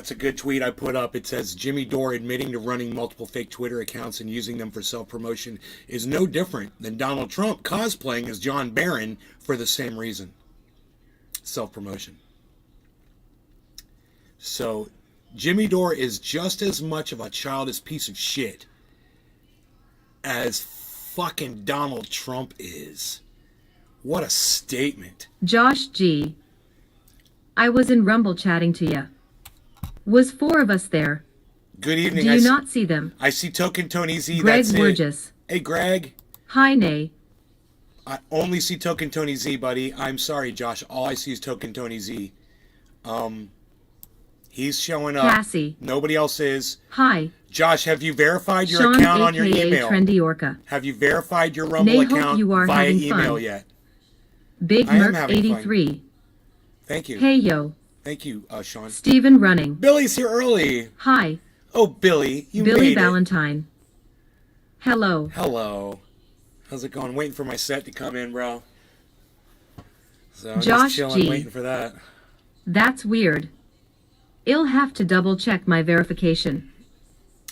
That's a good tweet I put up. It says Jimmy Dore admitting to running multiple fake Twitter accounts and using them for self-promotion is no different than Donald Trump cosplaying as John Barron for the same reason. Self-promotion. So Jimmy Dore is just as much of a childish piece of shit as fucking Donald Trump is. What a statement. Josh G. I was in Rumble chatting to ya. Was 4 of us there. Good evening. Do you not see them? I see Token Tony Z. Greg That's Burgess. it. Hey, Greg. Hi, Nay. I only see Token Tony Z, buddy. I'm sorry, Josh. All I see is Token Tony Z. He's showing up. Cassie. Nobody else is. Hi. Josh, have you verified your Sean, account on your aka email? Trendy Orca. Have you verified your Rumble Nay, hope account you are via having email fun. yet? Big I am Merc having 83. Thank you. Hey, yo. Thank you, Sean. Steven Running. Billy's here early. Hi. Oh, Billy, you Billy made it. Valentine. Hello. Hello. How's it going? Waiting for my set to come in, bro. So I'm Josh just chilling, G. waiting for that. That's weird. I'll have to double check my verification.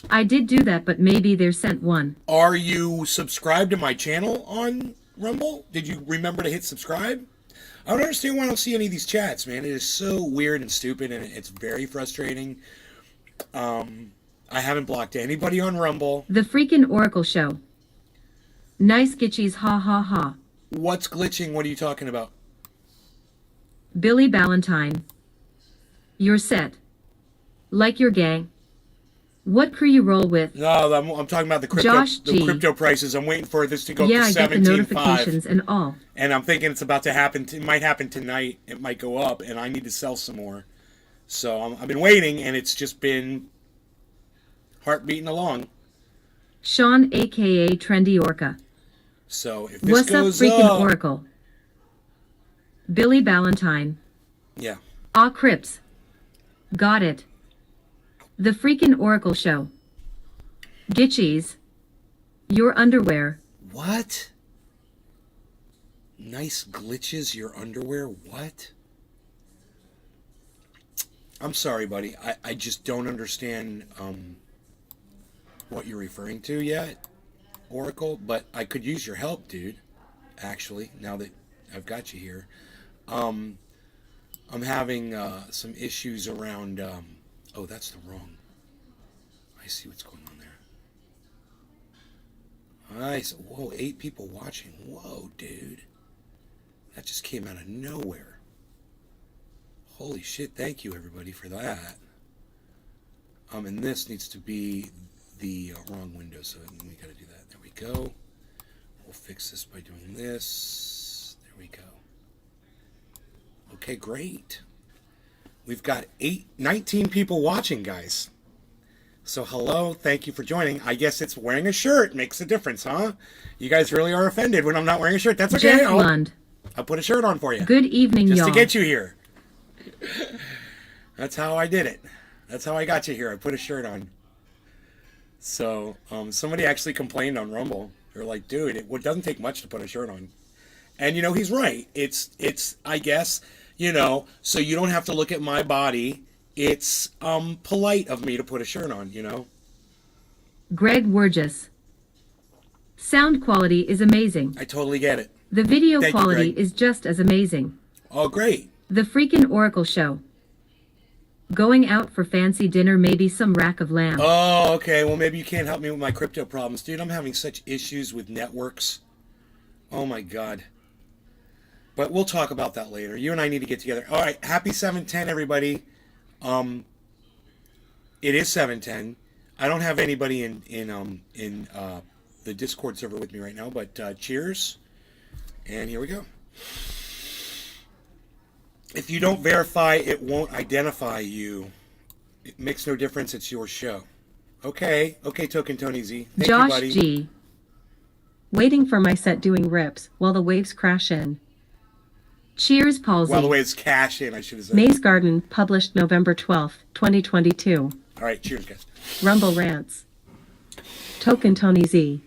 I did do that, but maybe they're sent one. Are you subscribed to my channel on Rumble? Did you remember to hit subscribe? I don't understand why I don't see any of these chats, man. It is so weird and stupid, and it's very frustrating. I haven't blocked anybody on Rumble. The freaking Oracle show. Nice gitchies, ha ha ha. What's glitching? What are you talking about? Billy Valentine. You're set. Like your gang. What crew you roll with? No, I'm talking about the Josh G. crypto prices. I'm waiting for this to go Yeah, up I to get the 17.5. notifications and all. And I'm thinking it's about to happen. It might happen tonight. It might go up, and I need to sell some more. So I've been waiting, and it's just been heart beating along. Sean, aka Trendy Orca. So if this What's up, goes freaking up, Oracle? Billy Valentine. yeah. Ah, Crips. Got it. The freaking Oracle show. Gitchies. Your underwear. What? Nice glitches, your underwear? What? I'm sorry, buddy. I just don't understand what you're referring to yet, Oracle, but I could use your help, dude, actually, now that I've got you here. I'm having some issues around... oh, that's the wrong... I see what's going on there. Nice. Whoa, 8 people watching. Whoa, dude. That just came out of nowhere. Holy shit, thank you, everybody, for that. And this needs to be the wrong window, so we gotta do that. There we go. We'll fix this by doing this. There we go. Okay, great. We've got 19 people watching, guys. So hello, thank you for joining. I guess it's wearing a shirt makes a difference, huh? You guys really are offended when I'm not wearing a shirt. That's okay. Jeff Lund. I'll put a shirt on for you. Good evening, just y'all. to get you here. That's how I did it. That's how I got you here. I put a shirt on. So somebody actually complained on Rumble. They're like, dude, it doesn't take much to put a shirt on. And, you know, he's right. It's I guess, you know, so you don't have to look at my body. It's polite of me to put a shirt on, you know. Greg Wurgis. Sound quality is amazing. I totally get it. The video Thank you, quality Greg. is just as amazing. Oh, great. The freaking Oracle show. Going out for fancy dinner, maybe some rack of lamb. Oh, okay. Well, maybe you can't help me with my crypto problems. Dude, I'm having such issues with networks. Oh, my God. But we'll talk about that later. You and I need to get together. All right. Happy 7/10, everybody. It is 7:10. I don't have anybody in the Discord server with me right now, but cheers. And here we go. If you don't verify, it won't identify you. It makes no difference. It's your show. Okay. Okay, Token Tony Z. Thank Josh you, buddy. G. Waiting for my set doing rips while the waves crash in. Cheers, Palsy. Well, the way it's cash in, I should have said. Maze Garden, published November 12th, 2022. All right, cheers, guys. Rumble Rants. Token Tony Z.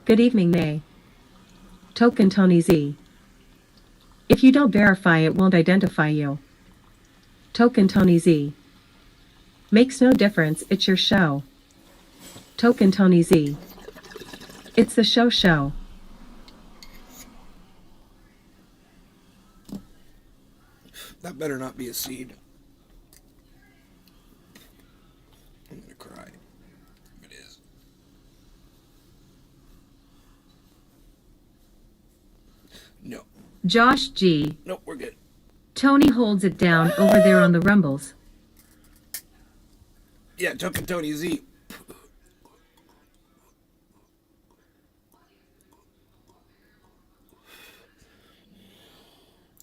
Good evening, May. Token Tony Z. If you don't verify, it won't identify you. Token Tony Z. Makes no difference, it's your show. Token Tony Z. It's the show. That better not be a seed. I'm gonna cry. It is. No. Josh G. Nope, we're good. Tony holds it down over there on the Rumbles. Yeah, Token Tony Z.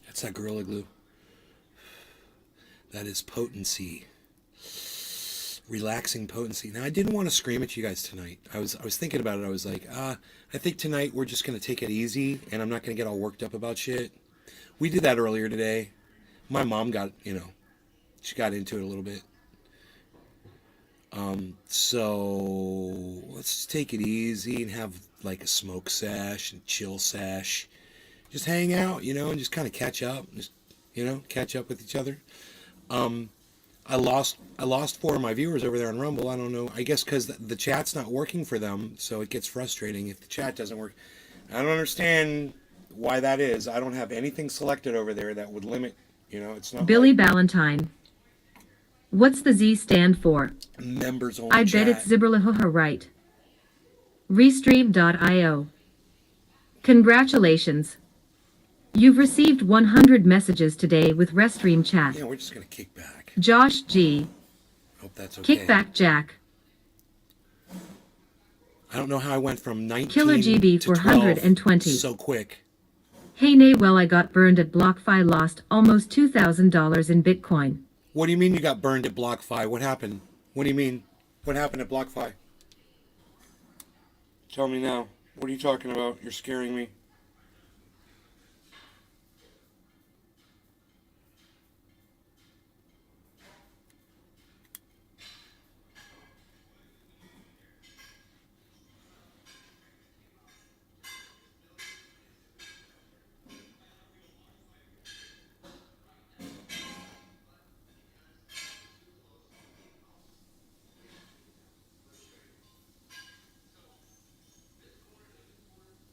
That's that Gorilla Glue. That is potency. Relaxing potency. Now, I didn't want to scream at you guys tonight. I was thinking about it. I was like, I think tonight we're just going to take it easy, and I'm not going to get all worked up about shit. We did that earlier today. My mom got, she got into it a little bit. So let's just take it easy and have like a smoke sesh and chill sesh. Just hang out, and just kind of catch up. Just, catch up with each other. I lost 4 of my viewers over there on Rumble. I don't know. I guess because the chat's not working for them, so it gets frustrating if the chat doesn't work. I don't understand why that is. I don't have anything selected over there that would limit. It's not Billy like Ballantyne. What's the Z stand for? members only. I chat. bet it's Ziberlahuha, right? Restream.io. Congratulations. You've received 100 messages today with Restream chat. Yeah, we're just gonna kick back. Josh G. Hope that's okay. Kick back Jack. I don't know how I went from 19 Killer GB to for 12 120. so quick. Hey nay, well I got burned at BlockFi, lost almost $2,000 in Bitcoin. What do you mean you got burned at BlockFi? What happened? What do you mean? What happened at BlockFi? Tell me now. What are you talking about? You're scaring me.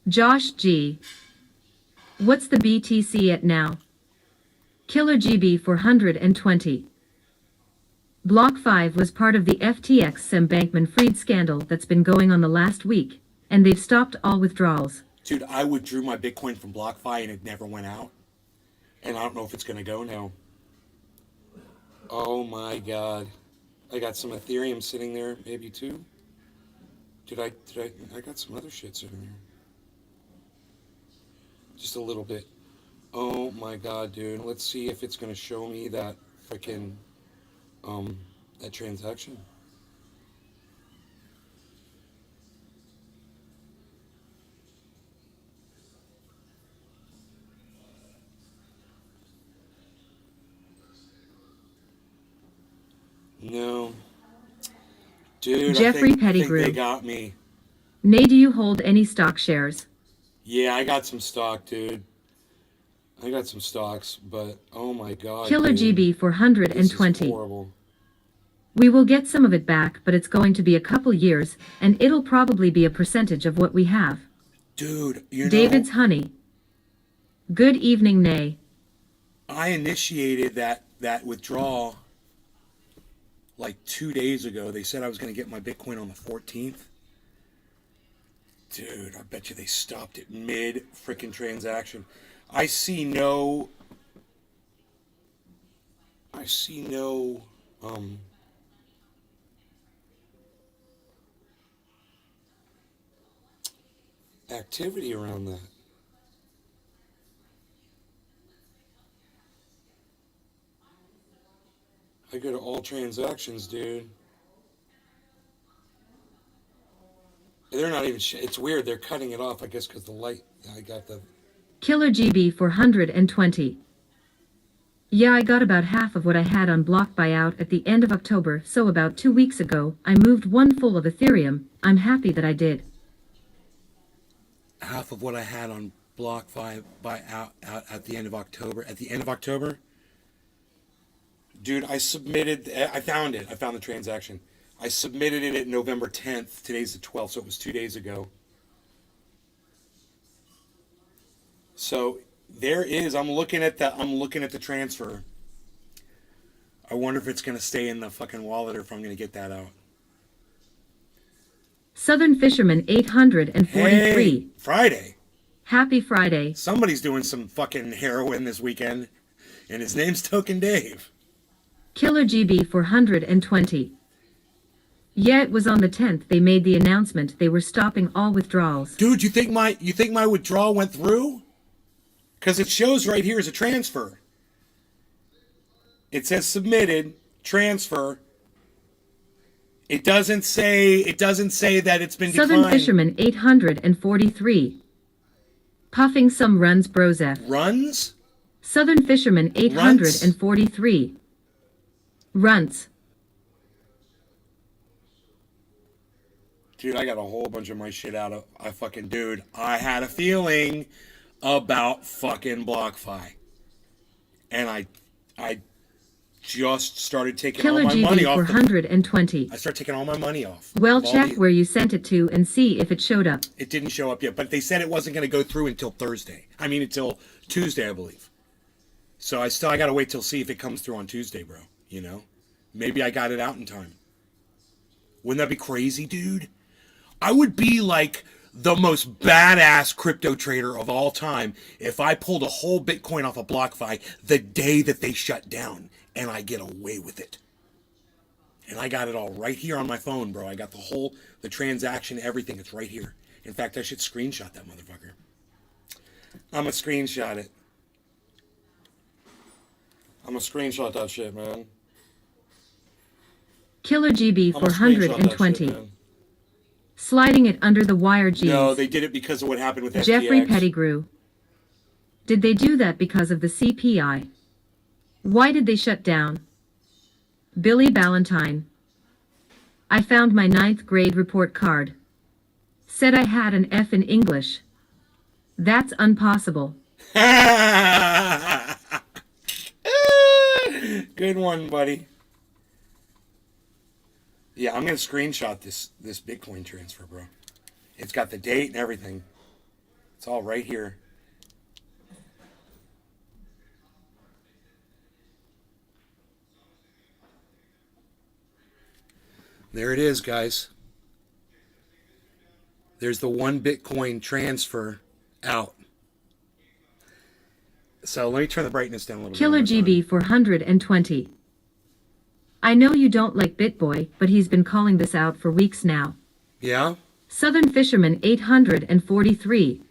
Josh G. What's the BTC at now? Killer GB for 120. Block 5 was part of the FTX Sam Bankman-Fried scandal that's been going on the last week, and they've stopped all withdrawals. Dude, I withdrew my Bitcoin from BlockFi and it never went out. And I don't know if it's going to go now. Oh my God. I got some Ethereum sitting there, maybe too. I got some other shit sitting there. Just a little bit. Oh my God, dude. Let's see if it's going to show me that freaking, that transaction. No. Dude, Jeffrey I think Pettigrew. they got me. Nay, do you hold any stock shares? Yeah, I got some stock, dude. I got some stocks, but oh my God. Killer dude. GB for This 120. is horrible. We will get some of it back, but it's going to be a couple years, and it'll probably be a percentage of what we have. Dude, you know, David's Honey. Good evening, Nay. I initiated that withdrawal like 2 days ago. They said I was going to get my Bitcoin on the 14th. Dude, I bet you they stopped it mid freaking transaction. I see no activity around that. I go to all transactions, dude. They're not even. It's weird. They're cutting it off. I guess because the light. I got the. Killer GB for 120. Yeah, I got about half of what I had on block buyout at the end of October, so about 2 weeks ago, I moved one full of Ethereum. I'm happy that I did. Half of what I had on BlockFi out at the end of October. At the end of October, Dude, I submitted. I found it. I found the transaction. I submitted it at November 10th. Today's the 12th, so it was 2 days ago. So there is. I'm looking at the transfer. I wonder if it's gonna stay in the fucking wallet or if I'm gonna get that out. Southern Fisherman 843. Hey, Friday. Happy Friday. Somebody's doing some fucking heroin this weekend, and his name's Token Dave. Killer GB 420. Yeah, it was on the 10th they made the announcement they were stopping all withdrawals. Dude, you think my withdrawal went through? Because it shows right here as a transfer. It says submitted, transfer. It doesn't say that it's been Southern declined. Fisherman 843. Puffing some runs Brozef. Runs? Southern Fisherman 843. Runts. Dude, I got a whole bunch of my shit out of dude. I had a feeling about fucking BlockFi. And I just started taking Killer all my money GB off. 420. I started taking all my money off. Well, All check the- where you sent it to and see if it showed up. It didn't show up yet, but they said it wasn't going to go through until Thursday. I mean, until Tuesday, I believe. So I got to wait till see if it comes through on Tuesday, bro. You know? Maybe I got it out in time. Wouldn't that be crazy, dude? I would be like the most badass crypto trader of all time if I pulled a whole Bitcoin off of BlockFi the day that they shut down and I get away with it. And I got it all right here on my phone, bro. I got the transaction, everything. It's right here. In fact, I should screenshot that motherfucker. I'm going to screenshot it. I'm going to screenshot that shit, man. Killer GB I'm gonna screenshot that shit, 420. man. Sliding it under the wire G's. No, they did it because of what happened with FTX. Jeffrey Pettigrew. Did they do that because of the CPI? Why did they shut down? Billy Ballantyne. I found my 9th grade report card. Said I had an F in English. That's impossible. Good one, buddy. Yeah, I'm gonna screenshot this Bitcoin transfer, bro. It's got the date and everything. It's all right here. There it is, guys. There's the 1 Bitcoin transfer out. So let me turn the brightness down a little bit. Killer GB 420. I know you don't like BitBoy, but he's been calling this out for weeks now. Yeah? Southern Fisherman 843.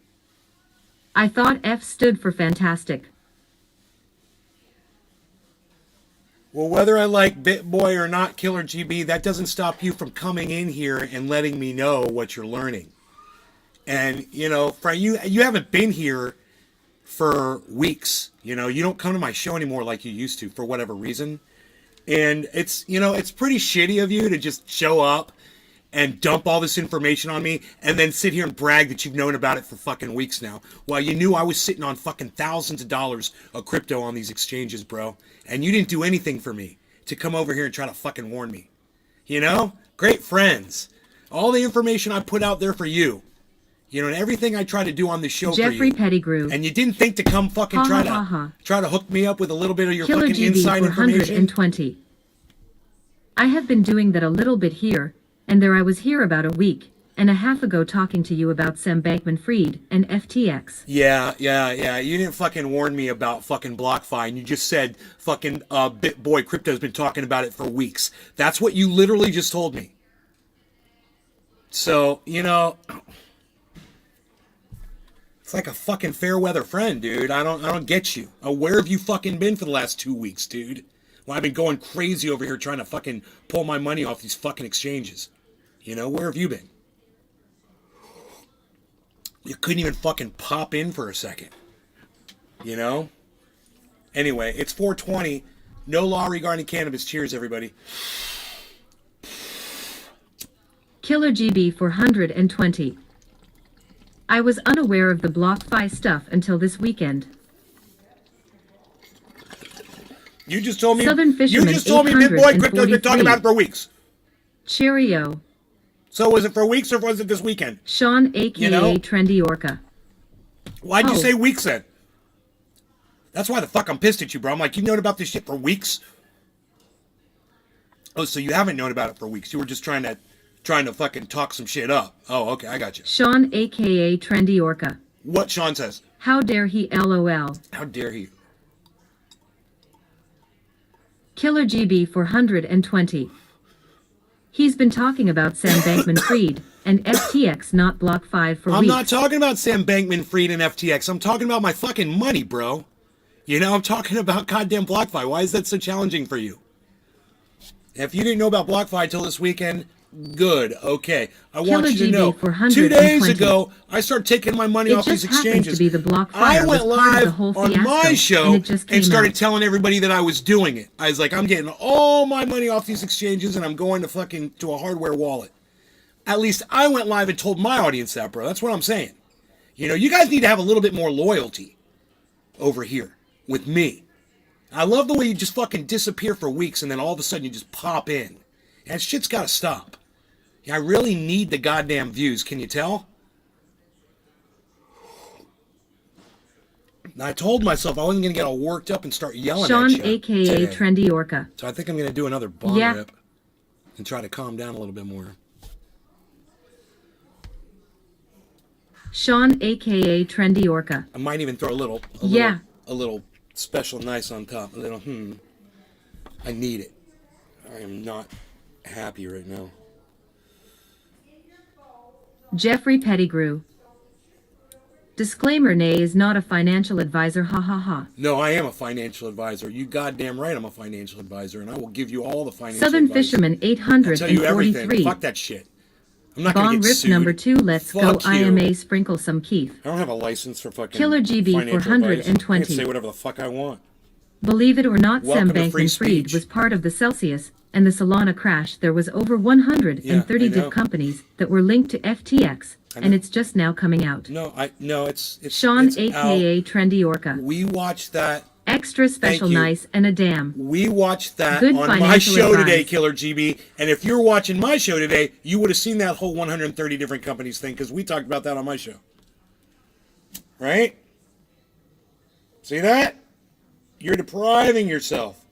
I thought F stood for fantastic. Well, whether I like BitBoy or not, Killer GB, that doesn't stop you from coming in here and letting me know what you're learning. And, you know, you haven't been here for weeks. You know, you don't come to my show anymore like you used to for whatever reason. And it's, you know, it's pretty shitty of you to just show up and dump all this information on me and then sit here and brag that you've known about it for fucking weeks now. While you knew I was sitting on fucking thousands of dollars of crypto on these exchanges, bro. And you didn't do anything for me to come over here and try to fucking warn me. You know? Great friends. All the information I put out there for you. You know, and everything I try to do on the show Jeffrey for you. Pettigrew. And you didn't think to come fucking try to hook me up with a little bit of your Killer fucking GB inside information. 420. I have been doing that a little bit here, and there I was here about a week and a half ago talking to you about Sam Bankman-Fried and FTX. Yeah. You didn't fucking warn me about fucking BlockFi, and you just said fucking BitBoy Crypto's been talking about it for weeks. That's what you literally just told me. So, you know, it's like a fucking fair weather friend, dude. I don't get you. Where have you fucking been for the last 2 weeks, dude? Well, I've been going crazy over here trying to fucking pull my money off these fucking exchanges. You know, where have you been? You couldn't even fucking pop in for a second. You know? Anyway, it's 420. No law regarding cannabis. Cheers, everybody. Killer GB 420. I was unaware of the BlockFi stuff until this weekend. You just told me. Southern You Fisherman just told me Bitboy Crypto's been talking 843. about it for weeks. Cheerio. So was it for weeks or was it this weekend? Sean, aka You know? Trendy Orca. Why'd you Oh. say weeks then? That's why the fuck I'm pissed at you, bro. I'm like, you've known about this shit for weeks? Oh, so you haven't known about it for weeks. You were just trying to fucking talk some shit up. Oh, okay, I got you. Sean, aka Trendy Orca. What Sean says. How dare he LOL. How dare he? Killer GB 420. He's been talking about Sam Bankman-Fried and FTX, not Block 5 for I'm weeks. not talking about Sam Bankman-Fried and FTX. I'm talking about my fucking money, bro. You know, I'm talking about goddamn BlockFi. Why is that so challenging for you? If you didn't know about BlockFi till this weekend, good. Okay. I want Killer you to GB know. 420. 2 days ago, I started taking my money It off these just happens exchanges. to be the BlockFi I went was part of the live whole on my fiasco, show and it just came started out. telling everybody that I was doing it. I was like, I'm getting all my money off these exchanges and I'm going to fucking to a hardware wallet. At least I went live and told my audience that, bro. That's what I'm saying. You know, you guys need to have a little bit more loyalty over here with me. I love the way you just fucking disappear for weeks and then all of a sudden you just pop in. And shit's got to stop. I really need the goddamn views. Can you tell? And I told myself I wasn't going to get all worked up and start yelling Sean, at you aka today. Trendy Orca. So I think I'm going to do another bong Yeah. rip and try to calm down a little bit more. Sean, aka Trendy Orca. I might even throw a Yeah. little special nice on top. A little, I need it. I am not happy right now. Jeffrey Pettigrew. Disclaimer: Nay is not a financial advisor. Ha ha ha. No, I am a financial advisor. You goddamn right I'm a financial advisor, and I will give you all the financial Southern advice. Fisherman I'll tell you everything. 843. Fuck that shit. I'm not going to Bong get rip sued. number 2. Let's Fuck go. you. IMA sprinkle some Keith. I don't have a license for fucking Killer GB financial 420. advice. I can say whatever the fuck I want. Believe it or not, Welcome Sam to free Bankman-Fried speech. was part of the Celsius and the Solana crash. There was over 130 Yeah, I know. companies that were linked to FTX, I know. and it's just now coming out. No, it's Sean, it's aka out. Trendy Orca. We watched that. Extra special, you. nice, and a damn. We watched that Good on my financial show advice. today, Killer GB. And if you're watching my show today, you would have seen that whole 130 different companies thing because we talked about that on my show. Right? See that? You're depriving yourself.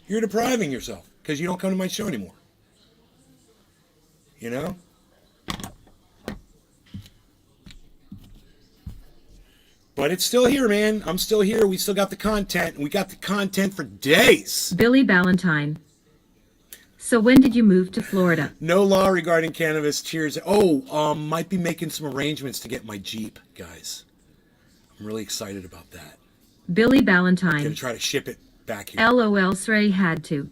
You're depriving yourself because you don't come to my show anymore. You know? But it's still here, man. I'm still here. We still got the content. We got the content for days. Billy Ballantyne. So when did you move to Florida? No law regarding cannabis. Cheers. Oh, might be making some arrangements to get my Jeep, guys. I'm really excited about that. Billy Gonna Ballantyne. try to ship it back here. LOL Sray had to.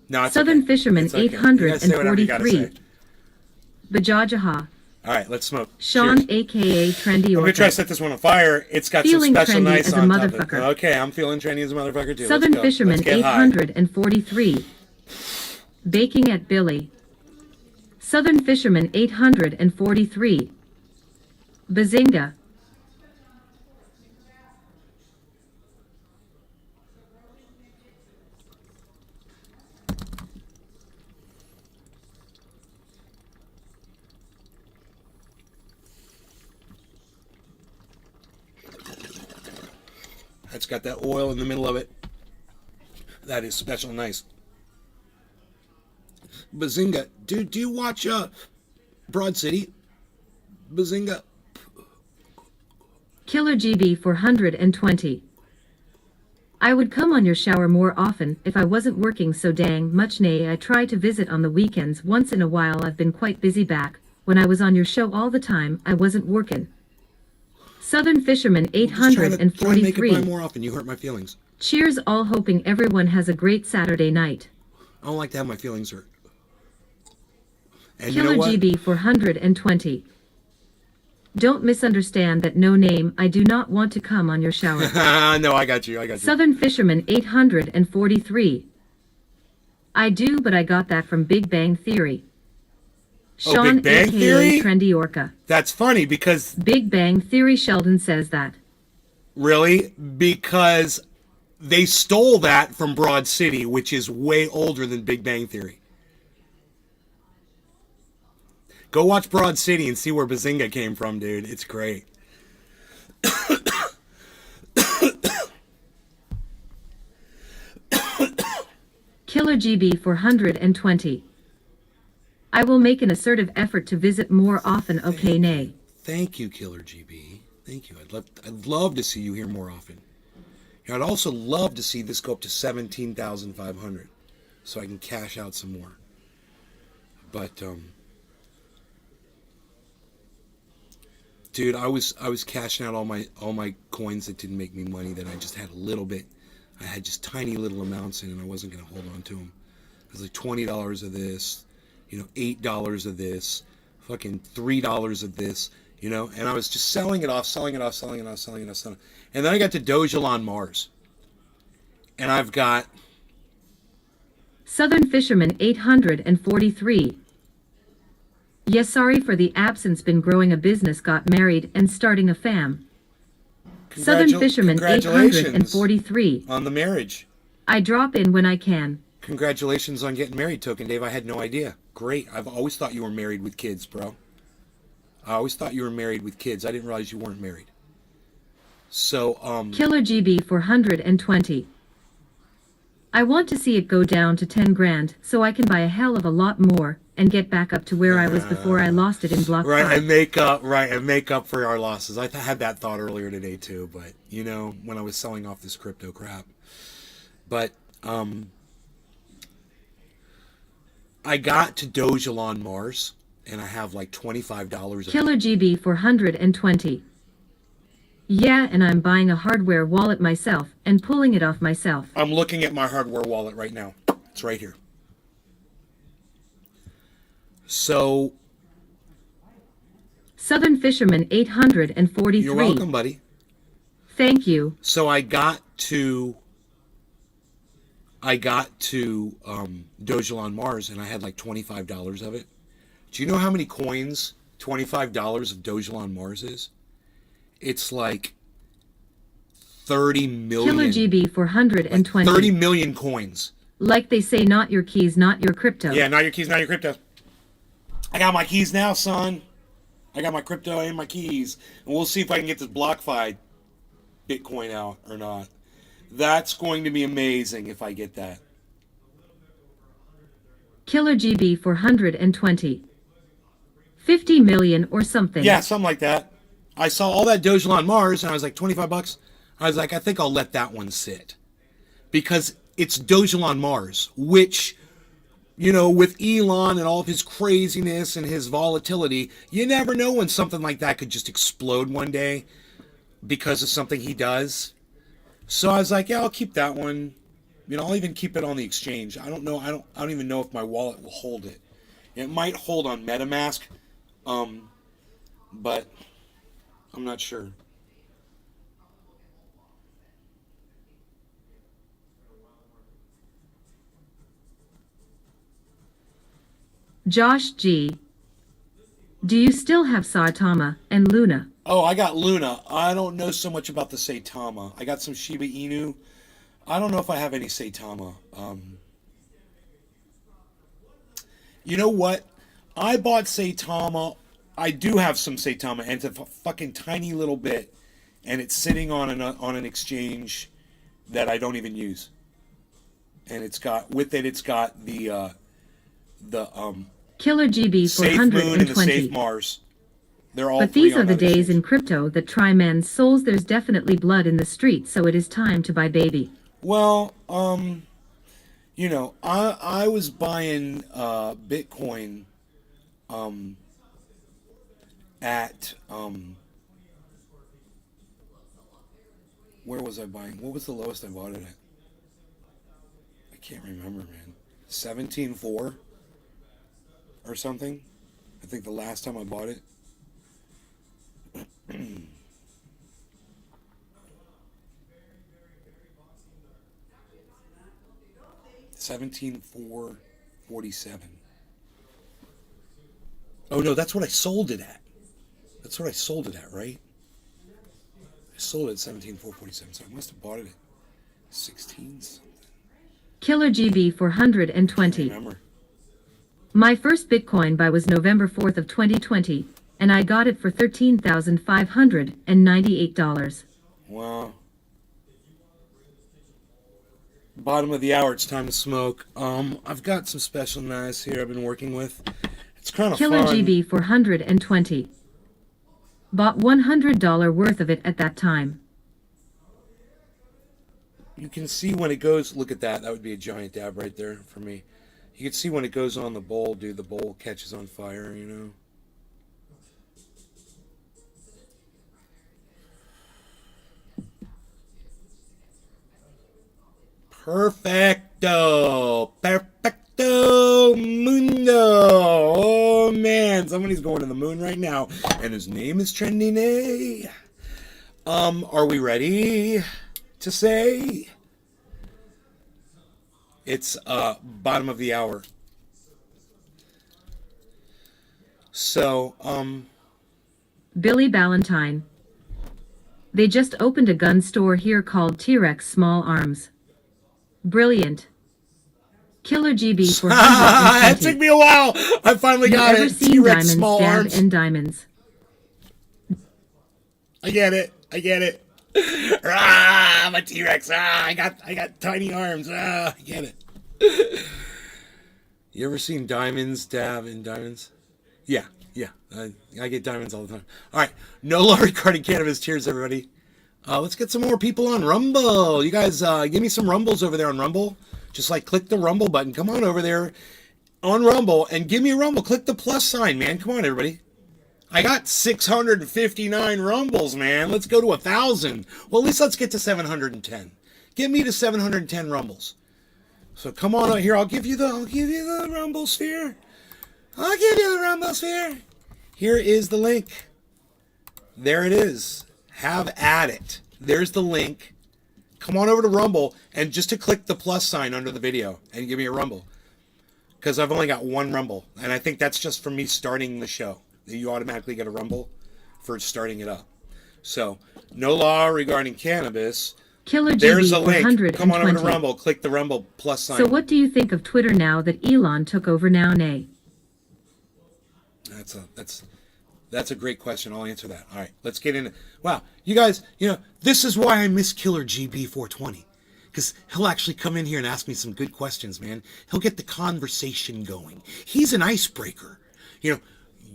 No, it's Southern okay. Fisherman It's okay. You guys say whatever you gotta 843. say. Bajajaha. All right, let's smoke. Sean, Cheers. aka Trendy I'm gonna Orca. try to set this one on fire. It's got Feeling some special trendy nice as a on top of it. motherfucker. Okay, I'm feeling trendy as a motherfucker too. Southern Let's go. Fisherman Let's get high. 843. Baking at Billy. Southern Fisherman 843. Bazinga. That's got that oil in the middle of it. That is special nice. Bazinga. Dude, do you watch Broad City? Bazinga. Killer GB 420. I would come on your shower more often if I wasn't working so dang much. Nay, I try to visit on the weekends once in a while. I've been quite busy back. When I was on your show all the time, I wasn't working. Southern Fisherman Just trying to make it by 843. more often. You hurt my feelings. Cheers, all, hoping everyone has a great Saturday night. I don't like to have my feelings hurt. And Killer you know what? GB 420. Don't misunderstand that, no name. I do not want to come on your shower. No, I got you. I got you. Southern Fisherman 843. I do, but I got that from Big Bang Theory. Sean Big Bang aka Theory? Trendy Orca. That's funny because, Big Bang Theory Sheldon says that. really, because they stole that from Broad City, which is way older than Big Bang Theory. Go watch Broad City and see where Bazinga came from, dude. It's great. Killer GB 420. I will make an assertive effort to visit more often. Okay, nay. Thank you, Killer GB. Thank you. I'd love to see you here more often. I'd also love to see this go up to 17,500 so I can cash out some more. But dude, I was cashing out all my coins that didn't make me money, that I just had a little bit. I had just tiny little amounts in, and I wasn't going to hold on to them. It was like $20 of this, $8 of this, fucking $3 of this, and I was just selling it off. And then I got to Dogelon Mars. And I've got Southern Fisherman 843. Yes, sorry for the absence, been growing a business, got married, and starting a fam. Southern Fisherman 843. on the marriage. I drop in when I can. Congratulations on getting married, Token Dave. I had no idea. Great. I've always thought you were married with kids, bro. I always thought you were married with kids. I didn't realize you weren't married. So, Killer GB 420. I want to see it go down to 10 grand so I can buy a hell of a lot more and get back up to where I was before I lost it in block 5. and make up for our losses. I had that thought earlier today too, but when I was selling off this crypto crap. But I got to Dogelon Mars and I have like $25 Killer GB 420. Yeah, and I'm buying a hardware wallet myself and pulling it off myself. I'm looking at my hardware wallet right now. It's right here. So, Southern Fisherman 843. you're welcome, buddy. Thank you. So I got to Dogelon Mars and I had like $25 of it. Do you know how many coins $25 of Dogelon Mars is? It's like 30 million. Killer GB 420. 30 million coins. Like they say, not your keys, not your crypto. Yeah, not your keys, not your crypto. I got my keys now, son. I got my crypto and my keys. And we'll see if I can get this BlockFi Bitcoin out or not. That's going to be amazing if I get that. Killer GB 420. 50 million or something. Yeah, something like that. I saw all that Dogelon Mars and I was like, $25. I was like, I think I'll let that one sit. Because it's Dogelon Mars, which, with Elon and all of his craziness and his volatility, you never know when something like that could just explode one day because of something he does. So I was like, yeah, I'll keep that one. I'll even keep it on the exchange. I don't know. I don't even know if my wallet will hold it. It might hold on MetaMask, but I'm not sure. Josh G. Do you still have Saitama and Luna? Oh, I got Luna. I don't know so much about the Saitama. I got some Shiba Inu. I don't know if I have any Saitama. You know what? I bought Saitama. I do have some Saitama, and it's a fucking tiny little bit, and it's sitting on an exchange that I don't even use. And it's got the Killer GB Safe Moon and the 420. Safe Mars. They're all But three these on are the that days exchange. in crypto that try men's souls. There's definitely blood in the streets, so it is time to buy baby. Well, I was buying Bitcoin at where was I buying? What was the lowest I bought it at? I can't remember, man. 17.4 or something. I think the last time I bought it. 17,447. Oh no, that's what I sold it at. That's what I sold it at, right? I sold it at 17,447, so I must have bought it at 16 something. Killer GB I 420. remember. My first Bitcoin buy was November 4th of 2020, and I got it for $13,598. Wow. Bottom of the hour, it's time to smoke. I've got some special knives here I've been working with. It's kind of Killer fun. GB 420. Bought $100 worth of it at that time. You can see when it goes, look at that. That would be a giant dab right there for me. You can see when it goes on the bowl, dude, the bowl catches on fire, you know. Perfecto. Perfecto mundo. Oh, man. Somebody's going to the moon right now, and his name is Trending A. Are we ready to say? It's bottom of the hour. So, Billy Ballantyne. They just opened a gun store here called T-Rex Small Arms. Brilliant. Killer GB for it took me a while. I finally got ever it. seen T-Rex diamonds small dab arms. in diamonds? I get it. I get it. Ah, I'm a T-Rex. Ah, I got tiny arms. Ah, I get it. You ever seen diamonds dab in diamonds? Yeah. I get diamonds all the time. All right. No law regarding cannabis. Cheers, everybody. Let's get some more people on Rumble. You guys, give me some Rumbles over there on Rumble. Just like click the Rumble button. Come on over there on Rumble and give me a Rumble. Click the plus sign, man. Come on, everybody. I got 659 Rumbles, man. Let's go to 1,000. Well, at least let's get to 710. Get me to 710 Rumbles. So come on out here. I'll give you the Rumble sphere. I'll give you the Rumble sphere. Here is the link. There it is. Have at it. There's the link. Come on over to Rumble and just to click the plus sign under the video and give me a Rumble. Because I've only got one Rumble. And I think that's just for me starting the show. You automatically get a Rumble for starting it up. So, no law regarding cannabis. Killer There's GB a link. 420. Come on over to Rumble. Click the Rumble plus sign. So what do you think of Twitter now that Elon took over now, nay? That's a great question. I'll answer that. All right, let's get into. Wow, you guys, this is why I miss Killer GB 420, because he'll actually come in here and ask me some good questions, man. He'll get the conversation going. He's an icebreaker.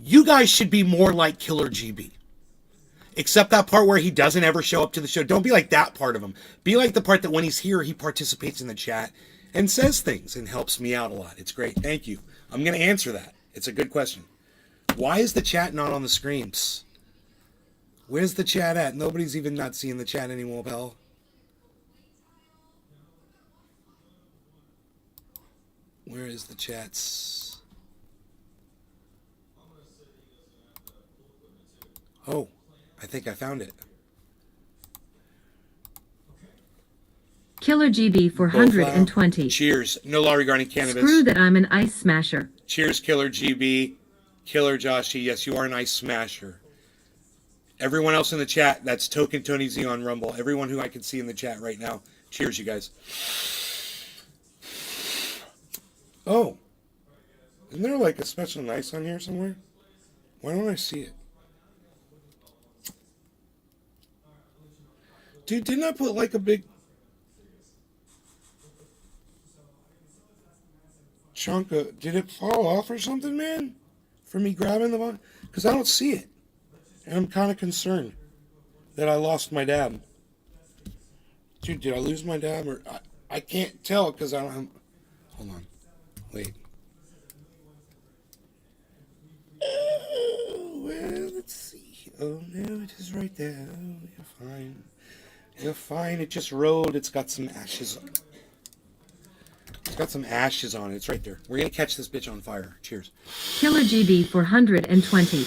You guys should be more like Killer GB. Except that part where he doesn't ever show up to the show. Don't be like that part of him. Be like the part that when he's here, he participates in the chat and says things and helps me out a lot. It's great. Thank you. I'm going to answer that. It's a good question. Why is the chat not on the screens? Where's the chat at? Nobody's even not seeing the chat anymore, pal. Where is the chats? Oh, I think I found it. Killer GB 420. Cheers. No law regarding cannabis. Screw that, I'm an ice smasher. Cheers, Killer GB. Killer Joshy. Yes, you are an ice smasher. Everyone else in the chat, that's Token Tony Z on Rumble. Everyone who I can see in the chat right now. Cheers, you guys. Oh. Isn't there like a special nice on here somewhere? Why don't I see it? Dude, didn't I put like a big chunk of... Did it fall off or something, man? For me grabbing the one? Because I don't see it. And I'm kind of concerned that I lost my dab. Dude, did I lose my dab? Or I can't tell because I don't have... Hold on. Wait. Oh, well, let's see. Oh, no, it is right there. Oh, you're fine. You're fine. It just rode. It's got some ashes. It's got some ashes on it. It's right there. We're going to catch this bitch on fire. Cheers. Killer GB 420.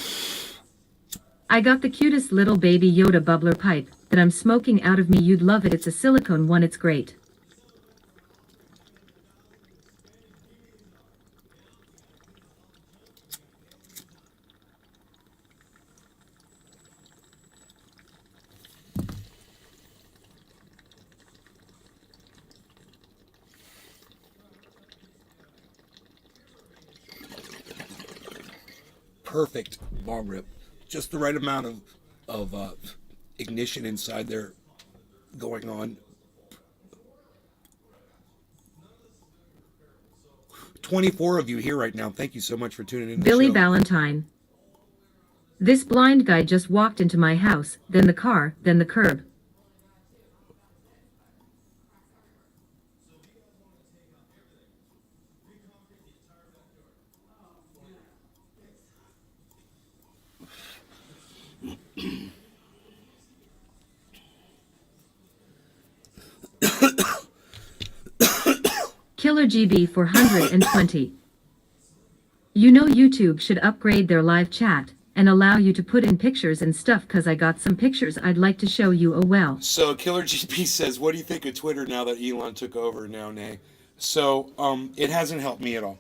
I got the cutest little baby Yoda bubbler pipe that I'm smoking out of me. You'd love it. It's a silicone one. It's great. perfect bong rip. Just the right amount of ignition inside there going on. 24 of you here right now. Thank you so much for tuning in to Billy the show. Valentine. This blind guy just walked into my house, then the car, then the curb. Killer GB 420. You know YouTube should upgrade their live chat and allow you to put in pictures and stuff, cause I got some pictures I'd like to show you. Oh well. So Killer GP says, what do you think of Twitter now that Elon took over now, Nay? So it hasn't helped me at all.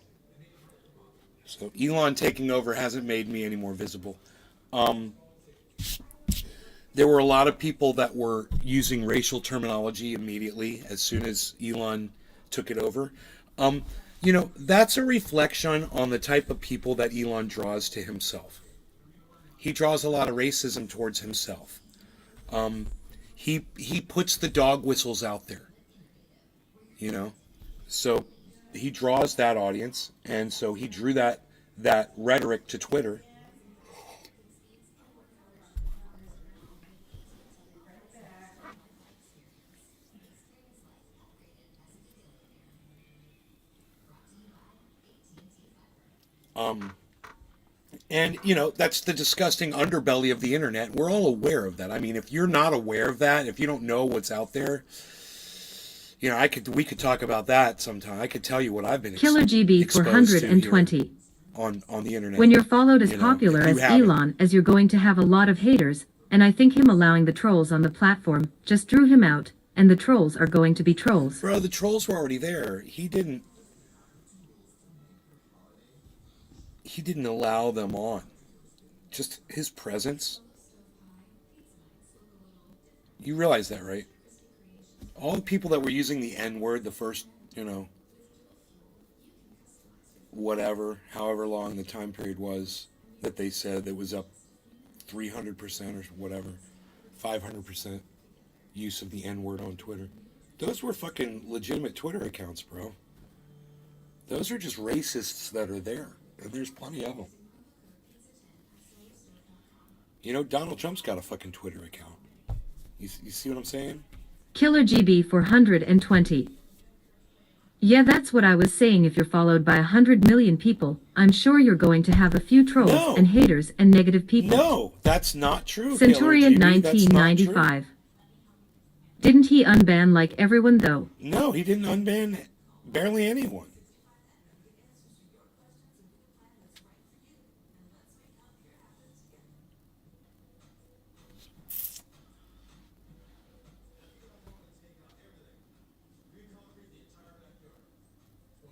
So Elon taking over hasn't made me any more visible. There were a lot of people that were using racial terminology immediately as soon as Elon took it over. You know, that's a reflection on the type of people that Elon draws to himself. He draws a lot of racism towards himself. He puts the dog whistles out there, you know, so he draws that audience, and so he drew that rhetoric to Twitter. And, you know, that's the disgusting underbelly of the internet. We're all aware of that. I mean, if you're not aware of that, if you don't know what's out there, you know, we could talk about that sometime. I could tell you what I've been Killer GB exposed to 420. here on the internet. When you're followed as You know, popular if you as haven't. Elon, as you're going to have a lot of haters, and I think him allowing the trolls on the platform just drew him out, and the trolls are going to be trolls. Bro, the trolls were already there. He didn't allow them on. Just his presence. You realize that, right? All the people that were using the N-word the first, you know, whatever, however long the time period was that they said it was up 300% or whatever, 500% use of the N-word on Twitter. Those were fucking legitimate Twitter accounts, bro. Those are just racists that are there. And there's plenty of them. You know, Donald Trump's got a fucking Twitter account. You see what I'm saying? Killer GB 420. Yeah, that's what I was saying. If you're followed by 100 million people, I'm sure you're going to have a few trolls No. and haters and negative people. No, that's not true. Centurion Killer GB. That's not 1995. Didn't he unban like everyone though? true. No, he didn't unban barely anyone.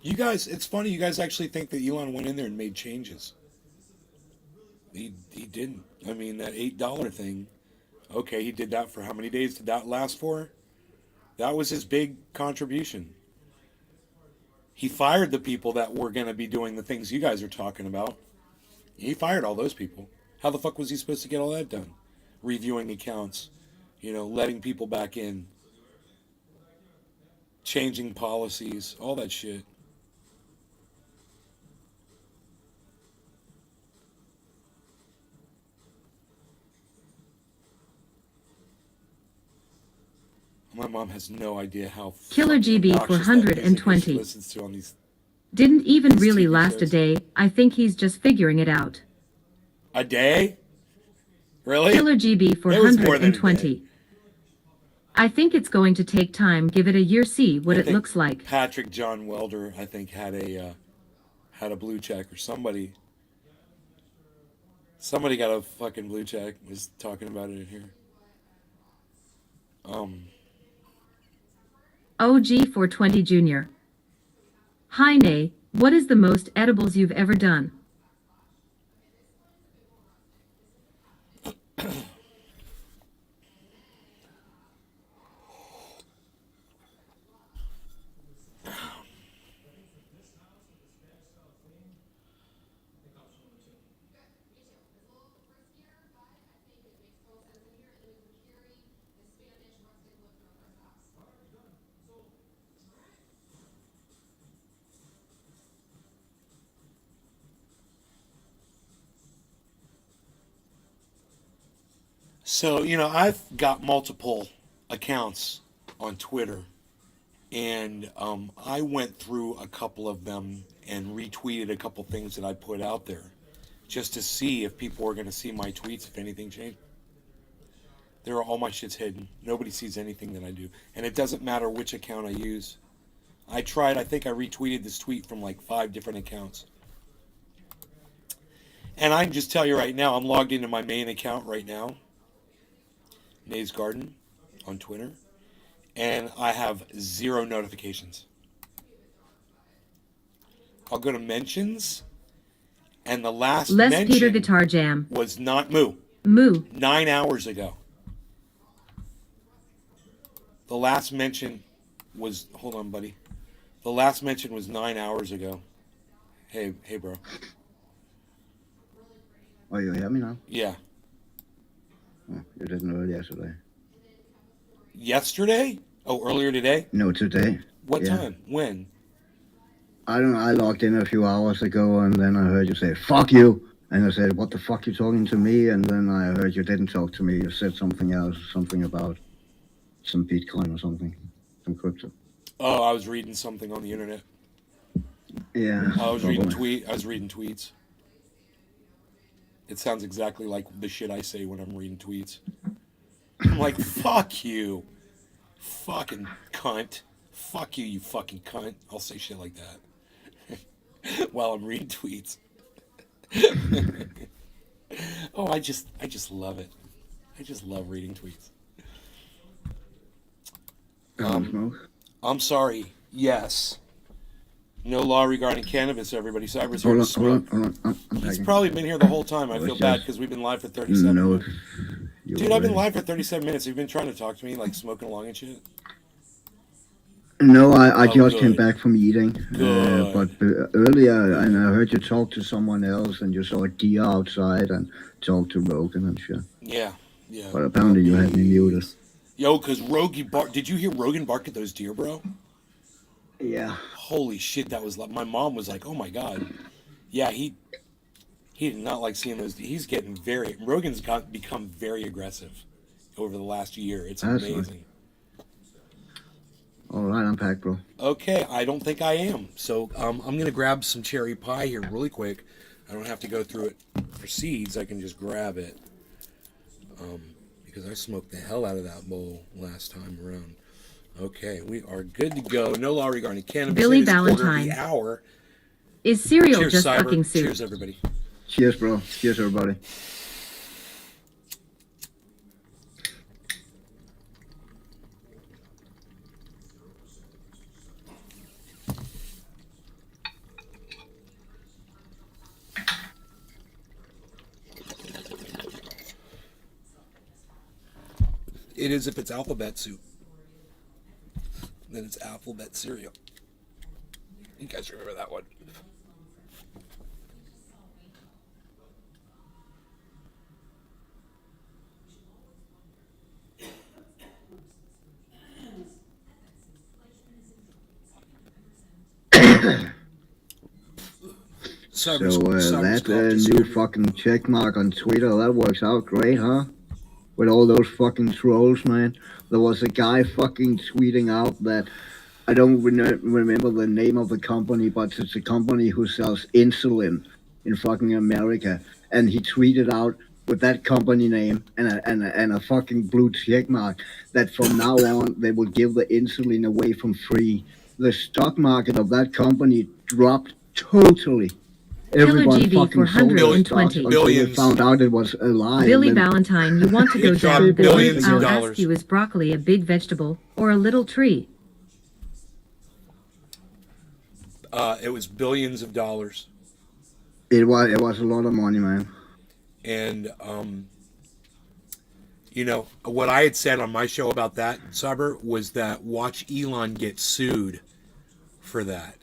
You guys, it's funny, you guys actually think that Elon went in there and made changes. He didn't. I mean, that $8 thing, okay, he did that for how many days did that last for? That was his big contribution. He fired the people that were going to be doing the things you guys are talking about. He fired all those people. How the fuck was he supposed to get all that done? Reviewing accounts, you know, letting people back in, changing policies, all that shit. My mom has no idea how Killer fucking GB obnoxious that music is 420. she listens to on these Didn't even These really TV last a shows. day. I think he's just figuring it out. a day. Really? Killer GB It was more than a day. 420. I think it's going to take time. Give it a year, see what I it think looks like. Patrick John Welder, I think, had a blue check, or somebody got a fucking blue check. Was talking about it in here. OG 420 Jr. Hi Nay, what is the most edibles you've ever done? So, I've got multiple accounts on Twitter, and I went through a couple of them and retweeted a couple things that I put out there just to see if people were going to see my tweets, if anything changed. All my shit's hidden. Nobody sees anything that I do. And it doesn't matter which account I use. I think I retweeted this tweet from like 5 different accounts. And I can just tell you right now, I'm logged into my main account right now, Nays Garden on Twitter, and I have 0 notifications. I'll go to mentions, and the last Les mention Peter Guitar Jam. was not Moo. 9 hours ago. The last mention was, hold on, buddy. The last mention was 9 hours ago. Hey, bro. Oh, you hear me now? Yeah. Oh, you didn't know it yesterday. Yesterday? Oh, earlier today? No, today. What Yeah. time? When? I don't know. I logged in a few hours ago, and then I heard you say, fuck you. And I said, what the fuck you talking to me? And then I heard you didn't talk to me. You said something else, something about some Bitcoin or something, some crypto. Oh, I was reading something on the internet. Yeah. I was reading probably. tweets. It sounds exactly like the shit I say when I'm reading tweets. I'm like, fuck you. Fucking cunt. Fuck you, you fucking cunt. I'll say shit like that while I'm reading tweets. Oh, I just love it. I just love reading tweets. Smoke? I'm sorry. Yes. No law regarding cannabis, everybody. Cyber's here Hold to on, smoke. hold on. I'm He's packing. probably been here the whole time. I Oh, feel it's bad just- because we've been live for 37 No. minutes. You Dude, I've been were- live for 37 minutes. You've been trying to talk to me, like smoking along and shit. No, I Oh, just came good. back from eating. Good. But earlier, and I heard you talk to someone else, and you saw a deer outside and talked to Rogan and shit. Yeah. But apparently you had me muted. Yo, because Rogan bark. Did you hear Rogan bark at those deer, bro? Yeah. Holy shit, that was like, my mom was like, oh my god. Yeah, he did not like seeing those. He's getting Rogan's become very aggressive over the last year. It's That's amazing. All right, I'm packed, bro. Okay, I don't think I am. So I'm going to grab some cherry pie here really quick. I don't have to go through it for seeds. I can just grab it. Because I smoked the hell out of that bowl last time around. Okay, we are good to go. No law regarding cannabis. Billy It is quarter of Valentine. the hour. Is cereal Cheers, just Cyber. fucking soup? Cheers, everybody. Cheers, bro. Cheers, everybody. It is if it's alphabet soup. Then it's alphabet cereal. You guys remember that one? So that new fucking check mark on Twitter, that works out great, huh? With all those fucking trolls, man. There was a guy fucking tweeting out that I don't remember the name of the company, but it's a company who sells insulin in fucking America, and he tweeted out with that company name and a fucking blue check mark that from now on they will give the insulin away for free. The stock market of that company dropped totally. Everyone GB fucking sold their 420. stocks until they Billions. found out it was a lie. Billy and then- Valentine, you want to go It dropped down the billions list? of I'll dollars. ask you, is broccoli a big vegetable or a little tree? It was billions of dollars. It was a lot of money, man. And, what I had said on my show about that, Cyber, was that watch Elon get sued for that.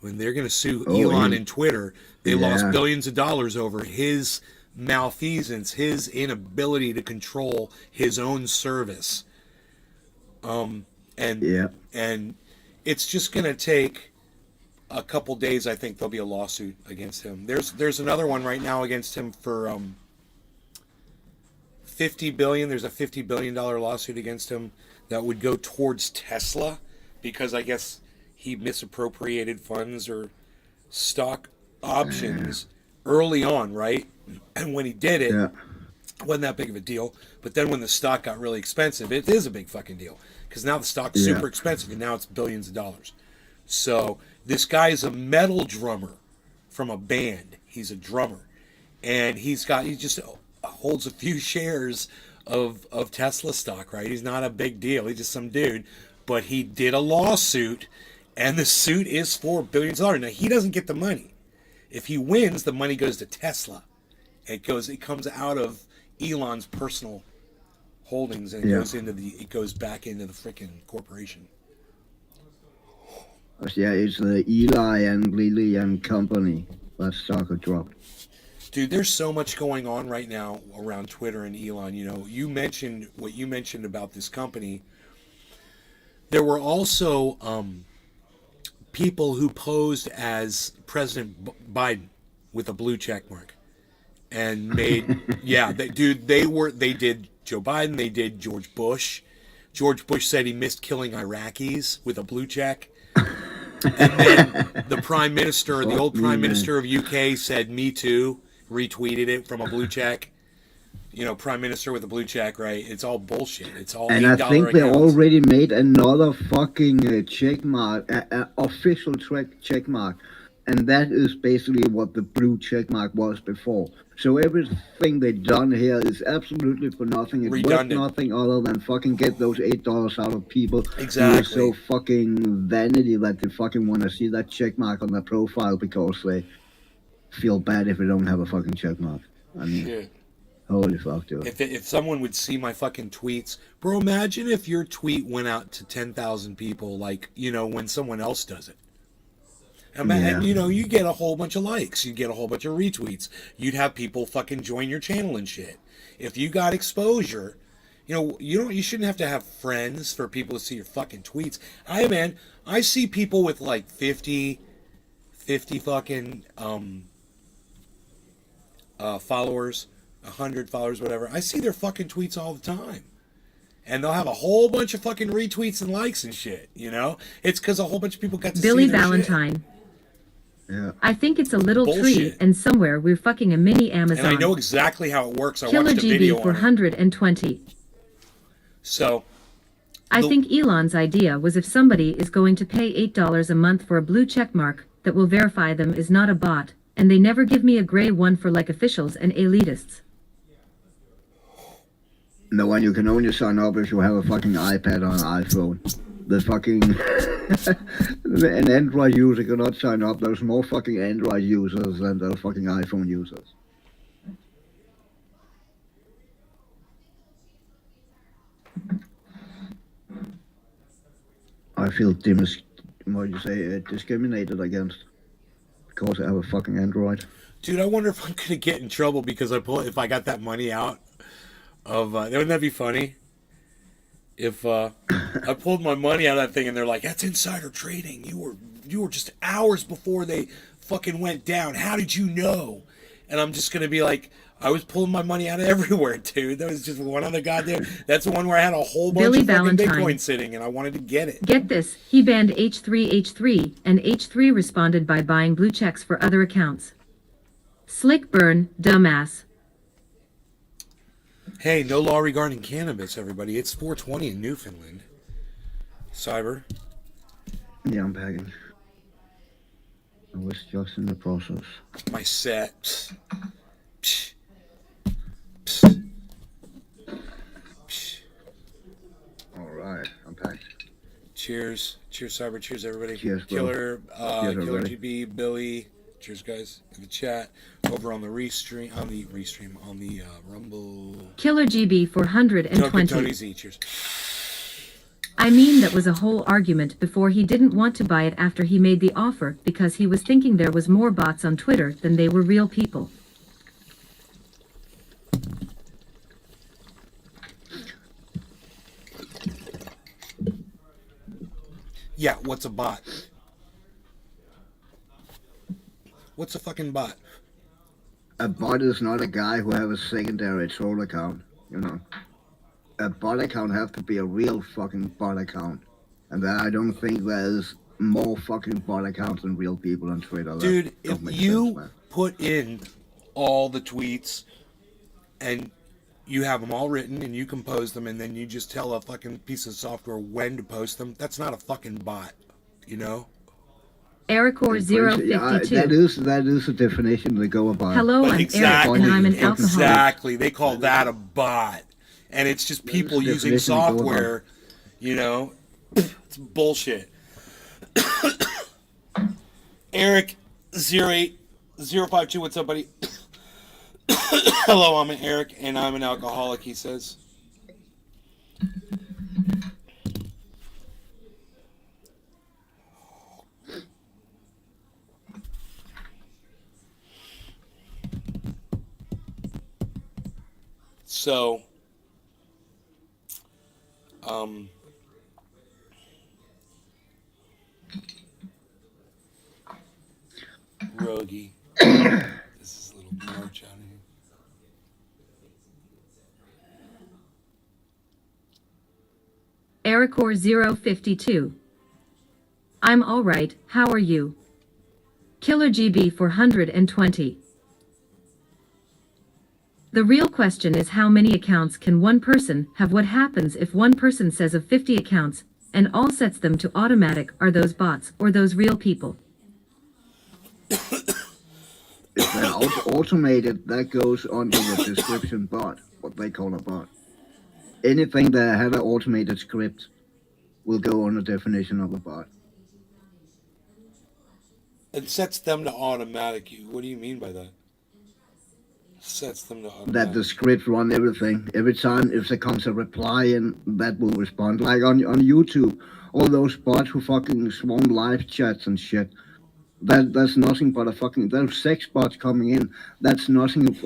When they're going to sue Elon and Twitter, they lost billions of dollars over his malfeasance, his inability to control his own service. And it's just going to take a couple days. I think there'll be a lawsuit against him. There's another one right now against him for There's a $50 billion lawsuit against him that would go towards Tesla because I guess he misappropriated funds or stock options early on, right? And when he did it, Yeah. it wasn't that big of a deal. But then when the stock got really expensive, it is a big fucking deal because now the stock's Yeah. super expensive and now it's billions of dollars. So this guy is a metal drummer from a band. He's a drummer, and he just holds a few shares of Tesla stock. Right? He's not a big deal. He's just some dude, but he did a lawsuit, and the suit is for billions of dollars. Now he doesn't get the money. If he wins, the money goes to Tesla. It comes out of Elon's personal holdings, and it goes back into the freaking corporation. Yeah, it's the Eli and Lilly and Company. That stock had dropped. Dude, there's so much going on right now around Twitter and Elon. You know, you mentioned what you mentioned about this company. There were also people who posed as President Biden with a blue check mark and made they did Joe Biden, they did George Bush. George Bush said he missed killing Iraqis with a blue check. And then the prime minister, the old prime minister of UK said me too, retweeted it from a blue check. You know, prime minister with a blue check, right? It's all bullshit. It's all And $8 I think they accounts. already made another fucking check mark, official check mark. And that is basically what the blue check mark was before. So everything they've done here is absolutely for nothing. It's worth Redundant. nothing other than fucking get those $8 out of people. Exactly. Who are so fucking vanity that they fucking want to see that check mark on their profile because they feel bad if they don't have a fucking check mark. I mean, Shit. holy fuck, dude. If someone would see my fucking tweets, bro, imagine if your tweet went out to 10,000 people, like, you know, when someone else does it. And, you know, you get a whole bunch of likes, you get a whole bunch of retweets, you'd have people fucking join your channel and shit. If you got exposure, you know, you shouldn't have to have friends for people to see your fucking tweets. I see people with like 50 fucking followers, 100 followers, whatever. I see their fucking tweets all the time. And they'll have a whole bunch of fucking retweets and likes and shit, you know? It's because a whole bunch of people got to Billy see their Valentine. shit. Yeah. I think it's a little tree, Bullshit. and somewhere we're fucking a mini Amazon. And I know exactly how it works. I Killer watched a video GB for on it. 120. So, I The- think Elon's idea was if somebody is going to pay $8 a month for a blue check mark that will verify them is not a bot, and they never give me a gray one for like officials and elitists. No, and you can only sign up if you have a fucking iPad or an iPhone. The fucking an Android user cannot sign up. There's more fucking Android users than there are fucking iPhone users. I feel discriminated against because I have a fucking Android. dude, I wonder if I'm gonna get in trouble because if I got that money out of wouldn't that be funny? If I pulled my money out of that thing and they're like, "That's insider trading. You were just hours before they fucking went down. How did you know?" And I'm just gonna be like, "I was pulling my money out of everywhere, dude. That was just one on the goddamn. That's the one where I had a whole bunch Billy of fucking Valentine. Bitcoin sitting and I wanted to get it." Get this, he banned H3H3, and H3 responded by buying blue checks for other accounts. Slick burn, dumbass. Hey, no law regarding cannabis, everybody. It's 420 in Newfoundland. Cyber. Yeah, I'm packing. I was just in the process. My set. Psh. Psh. Psh. Alright, I'm packed. Cheers. Cheers, Cyber. Cheers, everybody. Cheers, bro. Killer, Cheers, Killer everybody. GB, Billy. Cheers, guys. In the chat. Over on the Restream, on the Rumble. Killer GB for Tony 120. Z. Cheers. I mean, that was a whole argument before he didn't want to buy it after he made the offer because he was thinking there was more bots on Twitter than they were real people. Yeah, what's a bot? What's a fucking bot? A bot is not a guy who have a secondary troll account. you know. A bot account has to be a real fucking bot account. And I don't think there's more fucking bot accounts than real people on Twitter. Dude, That if don't make you sense, man. put in all the tweets and you have them all written and you compose them and then you just tell a fucking piece of software when to post them, that's not a fucking bot, you know? Ericor Yeah, 052. that is a definition to go about. Hello, But I'm exactly, Eric and I'm an alcoholic. exactly. They call that a bot. And it's just people That is the using definition to go software, you know? It's bullshit. Eric 08052, what's up, buddy? Hello, I'm Eric, and I'm an alcoholic, he says. So, Rogie. This is a little march out of here. Ericor 052. I'm alright, how are you? Killer GB 420. The real question is how many accounts can one person have? What happens if one person says of 50 accounts, and all sets them to automatic? Are those bots or those real people? If they're automated, that goes under the description bot, what they call a bot. Anything that had an automated script will go on the definition of a bot. It sets them to automatic. What do you mean by that? Sets them to automatic. That the script run everything. Every time if there comes a reply in, that will respond. Like on YouTube, all those bots who fucking swarm live chats and shit. That's nothing but a fucking, those sex bots coming in. That's nothing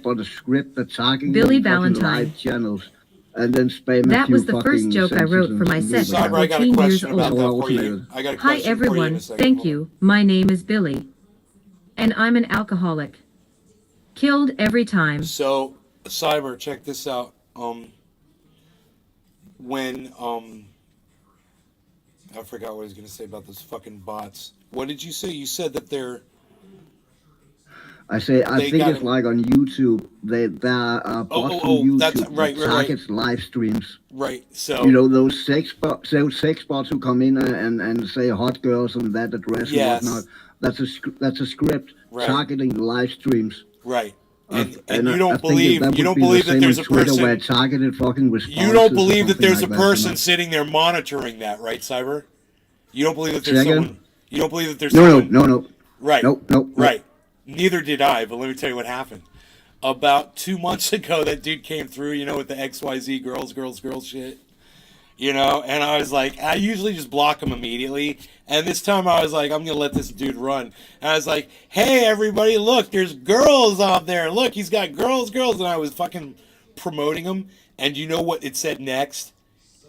but a script that's targeting Billy fucking Valentine. live channels. And then spam That a few was the first fucking joke I wrote for my sentences set and Cyber, I at got a 14 years question about old. that for you. Automated. I got a Hi question for you in everyone, a second. thank Hold on. you, my name is Billy. And I'm an alcoholic. Killed every time. So, Cyber, check this out. When I forgot what I was gonna say about those fucking bots. What did you say? You said that they're I They think got it's it. like on YouTube. There are bots oh, on YouTube that's that right. targets live streams. Right. So You know those sex bots who come in and say hot girls and that address Yes. and whatnot. That's a script Right. targeting live streams. right. And And you I don't think believe that you would don't be the believe that same there's on a Twitter where person. targeted fucking responses. You don't or believe that something there's a like that, you person know? sitting there monitoring that, right, Cyber? You don't believe that Say there's again? someone. You don't believe that there's No, someone. Right. Nope. Right. Neither did I, but let me tell you what happened. About 2 months ago, that dude came through, you know, with the XYZ girls shit. You know, and I was like, I usually just block him immediately. And this time I was like, I'm going to let this dude run. And I was like, hey, everybody, look, there's girls out there. Look, he's got girls. And I was fucking promoting him. And you know what it said next?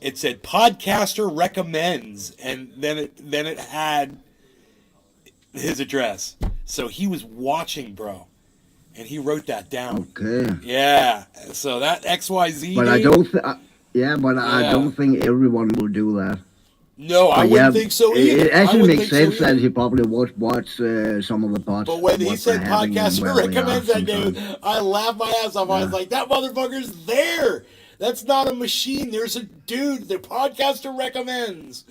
It said, podcaster recommends. And then it had his address. So he was watching, bro. And he wrote that down. Okay. Yeah. So that XYZ But dude, I don't. I Yeah. don't think everyone will do that. No, I But wouldn't think so either. It I actually wouldn't makes think so sense that either. he probably watch some of the bots. But when he what said they're having and podcaster where they are recommends that sometimes. dude, I laughed my ass off. I was like, that motherfucker's there. That's not a machine. There's a dude. The podcaster recommends.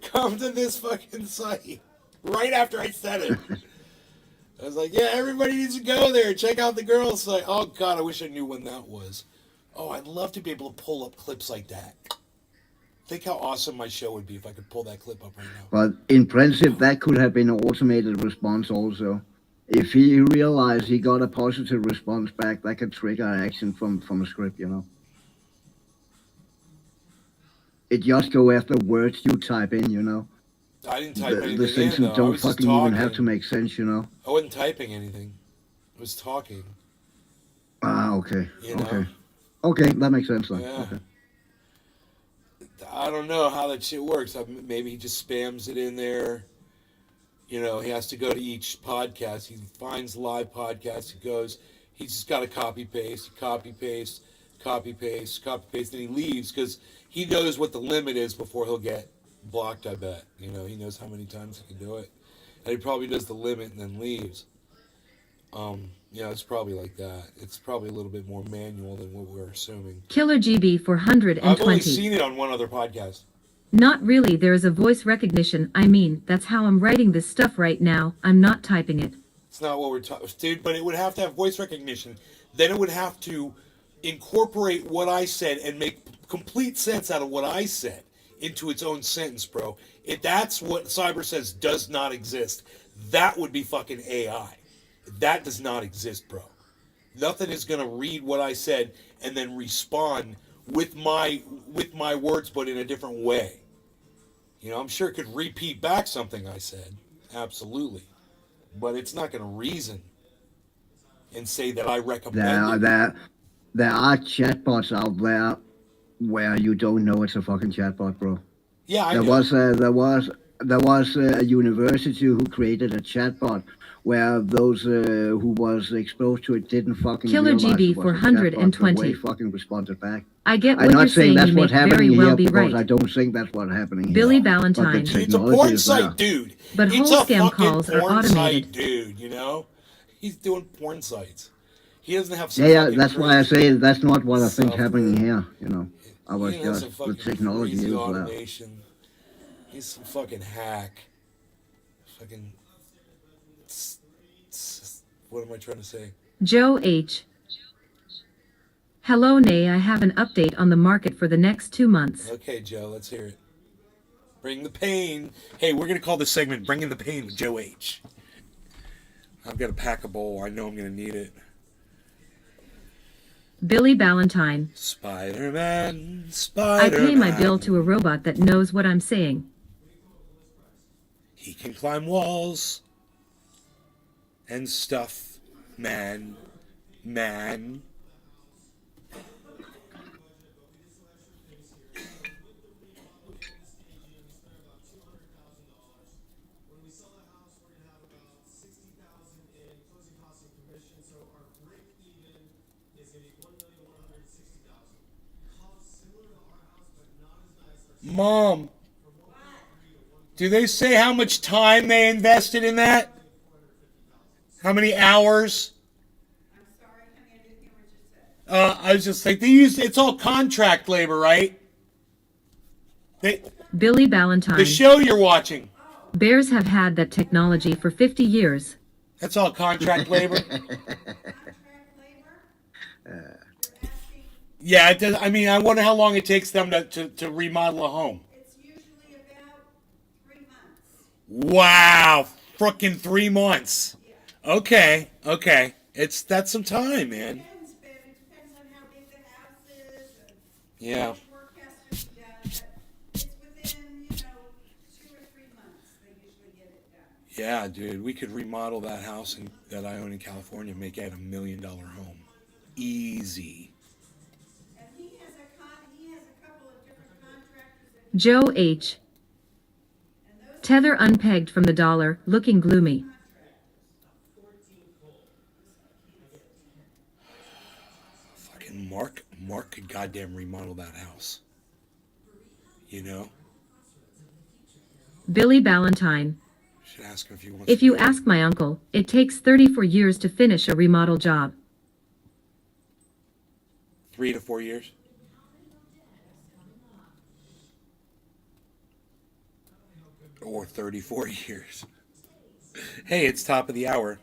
Come to this fucking site. Right after I said it. I was like, yeah, everybody needs to go there. Check out the girls site. Oh, God, I wish I knew when that was. Oh, I'd love to be able to pull up clips like that. Think how awesome my show would be if I could pull that clip up right now. But in principle, that could have been an automated response also. If he realized he got a positive response back, that could trigger action from a script, you know. It just go after words you type in, you know. I didn't type The anything things in, that though. I don't was just fucking even have talking. to make sense, you know. I wasn't typing anything. I was talking. Ah, okay. You know? Okay. Okay, that makes sense then. Yeah. Okay. I don't know how that shit works. Maybe he just spams it in there. You know, he has to go to each podcast. He finds live podcasts. He goes. He's just got to copy paste, copy paste, and he leaves because he knows what the limit is before he'll get blocked. I bet he knows how many times he can do it, and he probably does the limit and then leaves. It's probably like that. It's probably a little bit more manual than what we're assuming. Killer GB for I've only 120. seen it on one other podcast. Not really, there is a voice recognition. I mean, that's how I'm writing this stuff right now. I'm not typing it. It's not what we're talking, dude. But it would have to have voice recognition. Then it would have to incorporate what I said and make complete sense out of what I said into its own sentence, bro. If that's what Cyber says does not exist, that would be fucking AI. That does not exist, bro. Nothing is gonna read what I said and then respond with my words, but in a different way. I'm sure it could repeat back something I said, absolutely, but it's not gonna reason and say that I recommend. There are chatbots out there where you don't know it's a fucking chatbot, bro. Yeah, I there know. there was a university who created a chatbot where those who was exposed to it didn't fucking Killer realize GB it was for a chatbot, 120. the way fucking responded back. I get I'm what not you're saying saying. that's You what's make happening very here well be because right. I don't think that's what's happening Billy here. Valentine. It's a Technology porn is there. site, dude. But It's whole a scam fucking calls are porn automated. site, dude. He's doing porn sites. He doesn't have some Yeah, fucking that's why I crazy say that's not what I think's software. happening here. I was He doesn't have some just the fucking technology crazy is there. automation. He's some fucking hack. Fucking. What am I trying to say? Joe H. Hello, Nay. I have an update on the market for the next 2 months. Okay, Joe, let's hear it. Bring the pain. Hey, we're going to call this segment Bringing the Pain with Joe H. I've got to pack a bowl. I know I'm going to need it. Billy Valentine. Spider-Man. I pay my bill to a robot that knows what I'm saying. He can climb walls and stuff. Man. Mom, do they say how much time they invested in that? How many hours? I'm sorry, honey, I didn't hear what you said. I was just like, it's all contract labor, right? Billy Valentine. The show you're watching, Bears have had that technology for 50 years. that's all contract labor. Contract labor? You're asking, Yeah, it does. I mean, I wonder how long it takes them to remodel a home. it's usually about 3 months. Wow, frickin' 3 months. Okay. That's some time, man. Depends, but it depends on how big the house is and Yeah. how much work has to be done, but it's within, 2 or 3 months they usually get it done. Yeah, dude, we could remodel that house that I own in California and make it $1 million home. Easy. And he has a couple of different contractors that Joe H. and those Tether unpegged from the dollar, looking gloomy. Fucking Mark could goddamn remodel that house. Billy Valentine. Should ask him if he wants If to you do it. ask my uncle, it takes 34 years to finish a remodel job. 3 to 4 years. Or 34 years. Hey, it's top of the hour.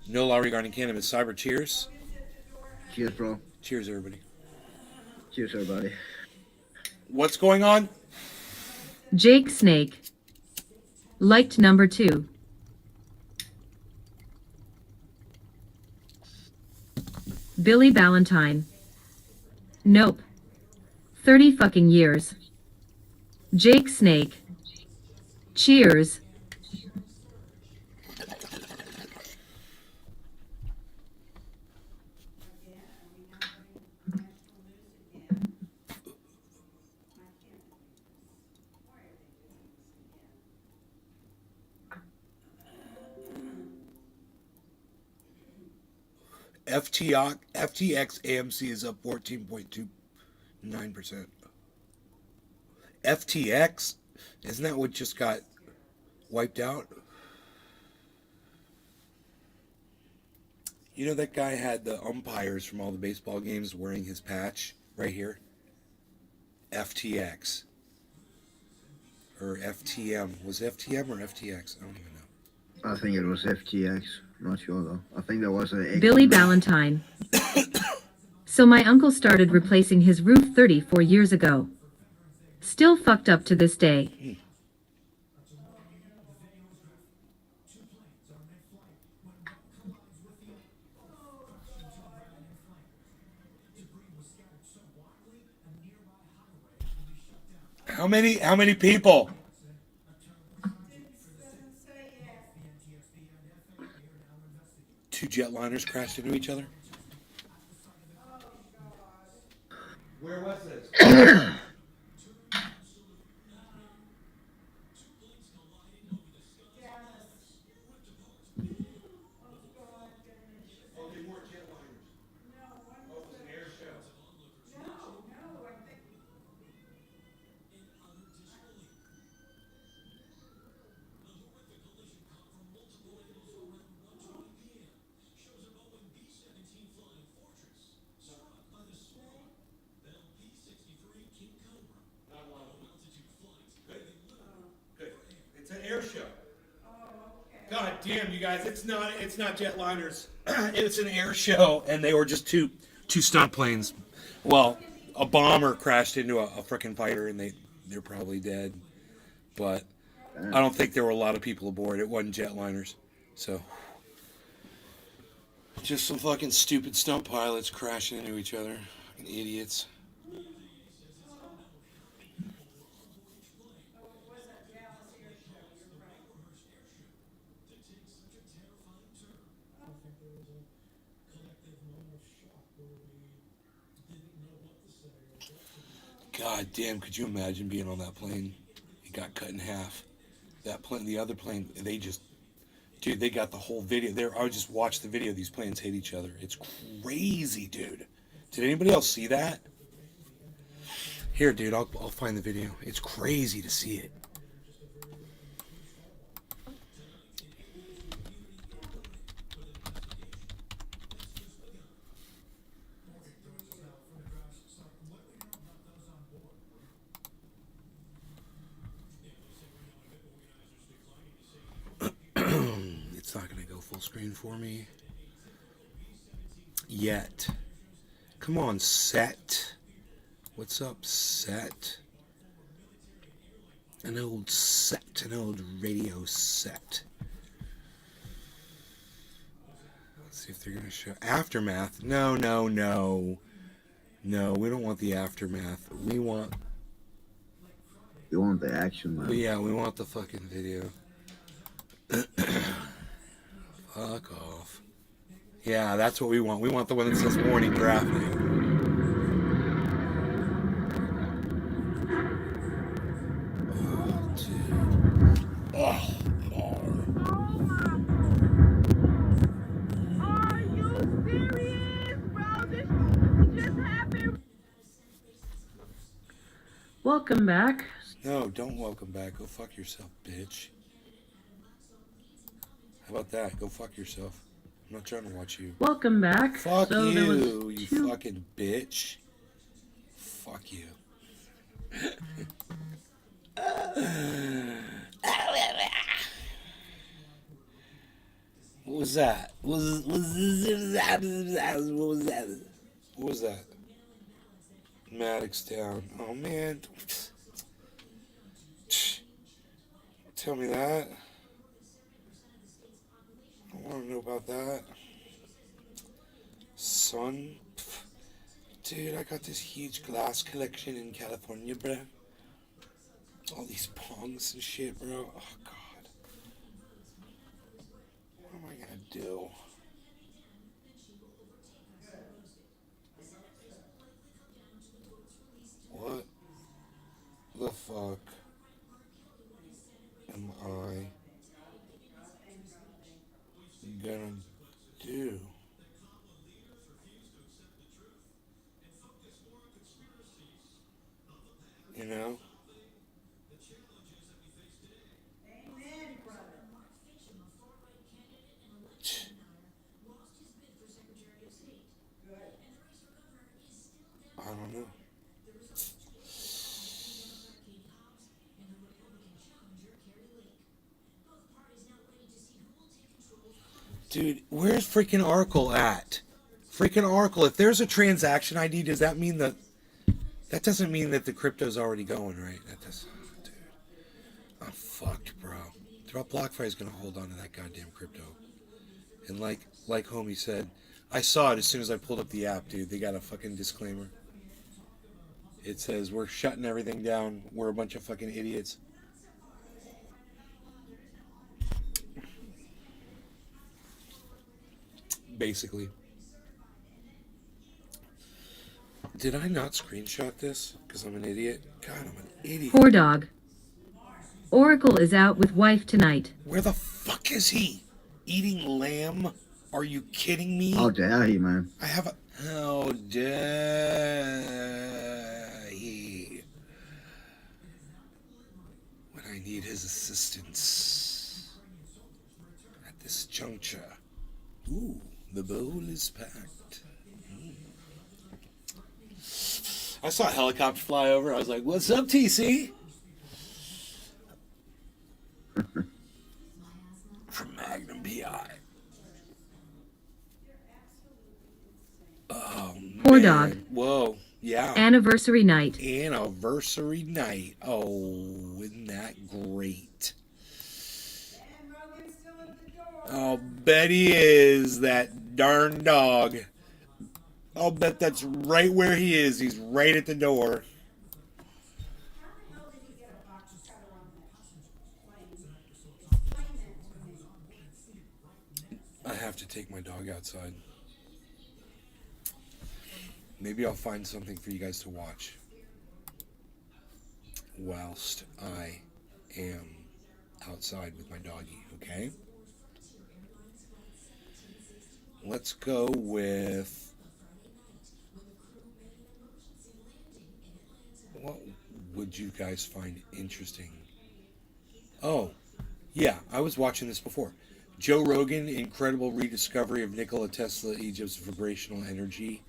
No law regarding cannabis. Cyber, cheers. Cheers, bro. Cheers, everybody. Cheers, everybody. What's going on? Jake Snake. Liked number 2. Billy Valentine. Nope. 30 fucking years. Jake Snake. Cheers. FTX AMC is up 14.29%. FTX, isn't that what just got wiped out? You know that guy had the umpires from all the baseball games wearing his patch right here? FTX. Or FTM. Was it FTM or FTX? I don't even know. I think it was FTX. Not sure though. I think there was a Billy Ballantyne. So my uncle started replacing his roof 34 years ago. Still fucked up to this day. How many people? Two jetliners crashed into each other? Where was this? It's an air show. God damn, you guys! It's not jetliners. It's an air show, and they were just two stunt planes. Well, a bomber crashed into a frickin' fighter, and they're probably dead. But I don't think there were a lot of people aboard. It wasn't jetliners, so just some fucking stupid stunt pilots crashing into each other. Fucking idiots. God damn, could you imagine being on that plane? It got cut in half. That plane, the other plane, dude, they got the whole video there. I would just watch the video. These planes hit each other. It's crazy, dude. Did anybody else see that? Here, dude, I'll find the video. It's crazy to see it. It's not going to go full screen for me yet. Come on, set. What's up, set? An old set, an old radio set. Let's see if they're going to show aftermath. No, no, no. No, we don't want the aftermath. We want... You want the action, man. Yeah, we want the fucking video. Fuck off. Yeah, that's what we want. We want the one that says warning traffic. Oh, dude. Oh, Lord. Are you serious, bro? This just happened. Welcome back. No, don't welcome back. Go fuck yourself, bitch. How about that? Go fuck yourself. I'm not trying to watch you. Welcome back. Fuck So there was you, you two- fucking bitch. Fuck you. What was that? What was that? Maddox down. Oh man. Tell me that. I want to know about that. Son. Dude, I got this huge glass collection in California, bro. All these pongs and shit, bro. Oh, God. What am I going to do? What the fuck am I gonna do? Dude, where's freaking Oracle at? Freaking Oracle, if there's a transaction ID, does that mean that... That doesn't mean that the crypto's already going, right? That does... Dude. I'm fucked, bro. BlockFi's gonna hold on to that goddamn crypto. And like homie said, I saw it as soon as I pulled up the app, dude. They got a fucking disclaimer. It says, we're shutting everything down. We're a bunch of fucking idiots. Basically. Did I not screenshot this? Because I'm an idiot? God, I'm an idiot. Poor dog. Oracle is out with wife tonight. Where the fuck is he? Eating lamb? Are you kidding me? How dare he, man? I have a... How dare he? When I need his assistance. At this juncture. Ooh, the bowl is packed. I saw a helicopter fly over. I was like, what's up, TC? From Magnum PI. Oh, Poor man. dog. Whoa. Yeah. Anniversary night. Anniversary night. Oh, isn't that great? And Rogan's still at the door. I'll bet he is, that darn dog. I'll bet that's right where he is. He's right at the door. How the hell did he get a box cutter on that plane? Explain that to me. I have to take my dog outside. Maybe I'll find something for you guys to watch whilst I am outside with my doggy, okay? Let's go with... What would you guys find interesting? Oh, yeah, I was watching this before. Joe Rogan, incredible rediscovery of Nikola Tesla, Egypt's vibrational energy.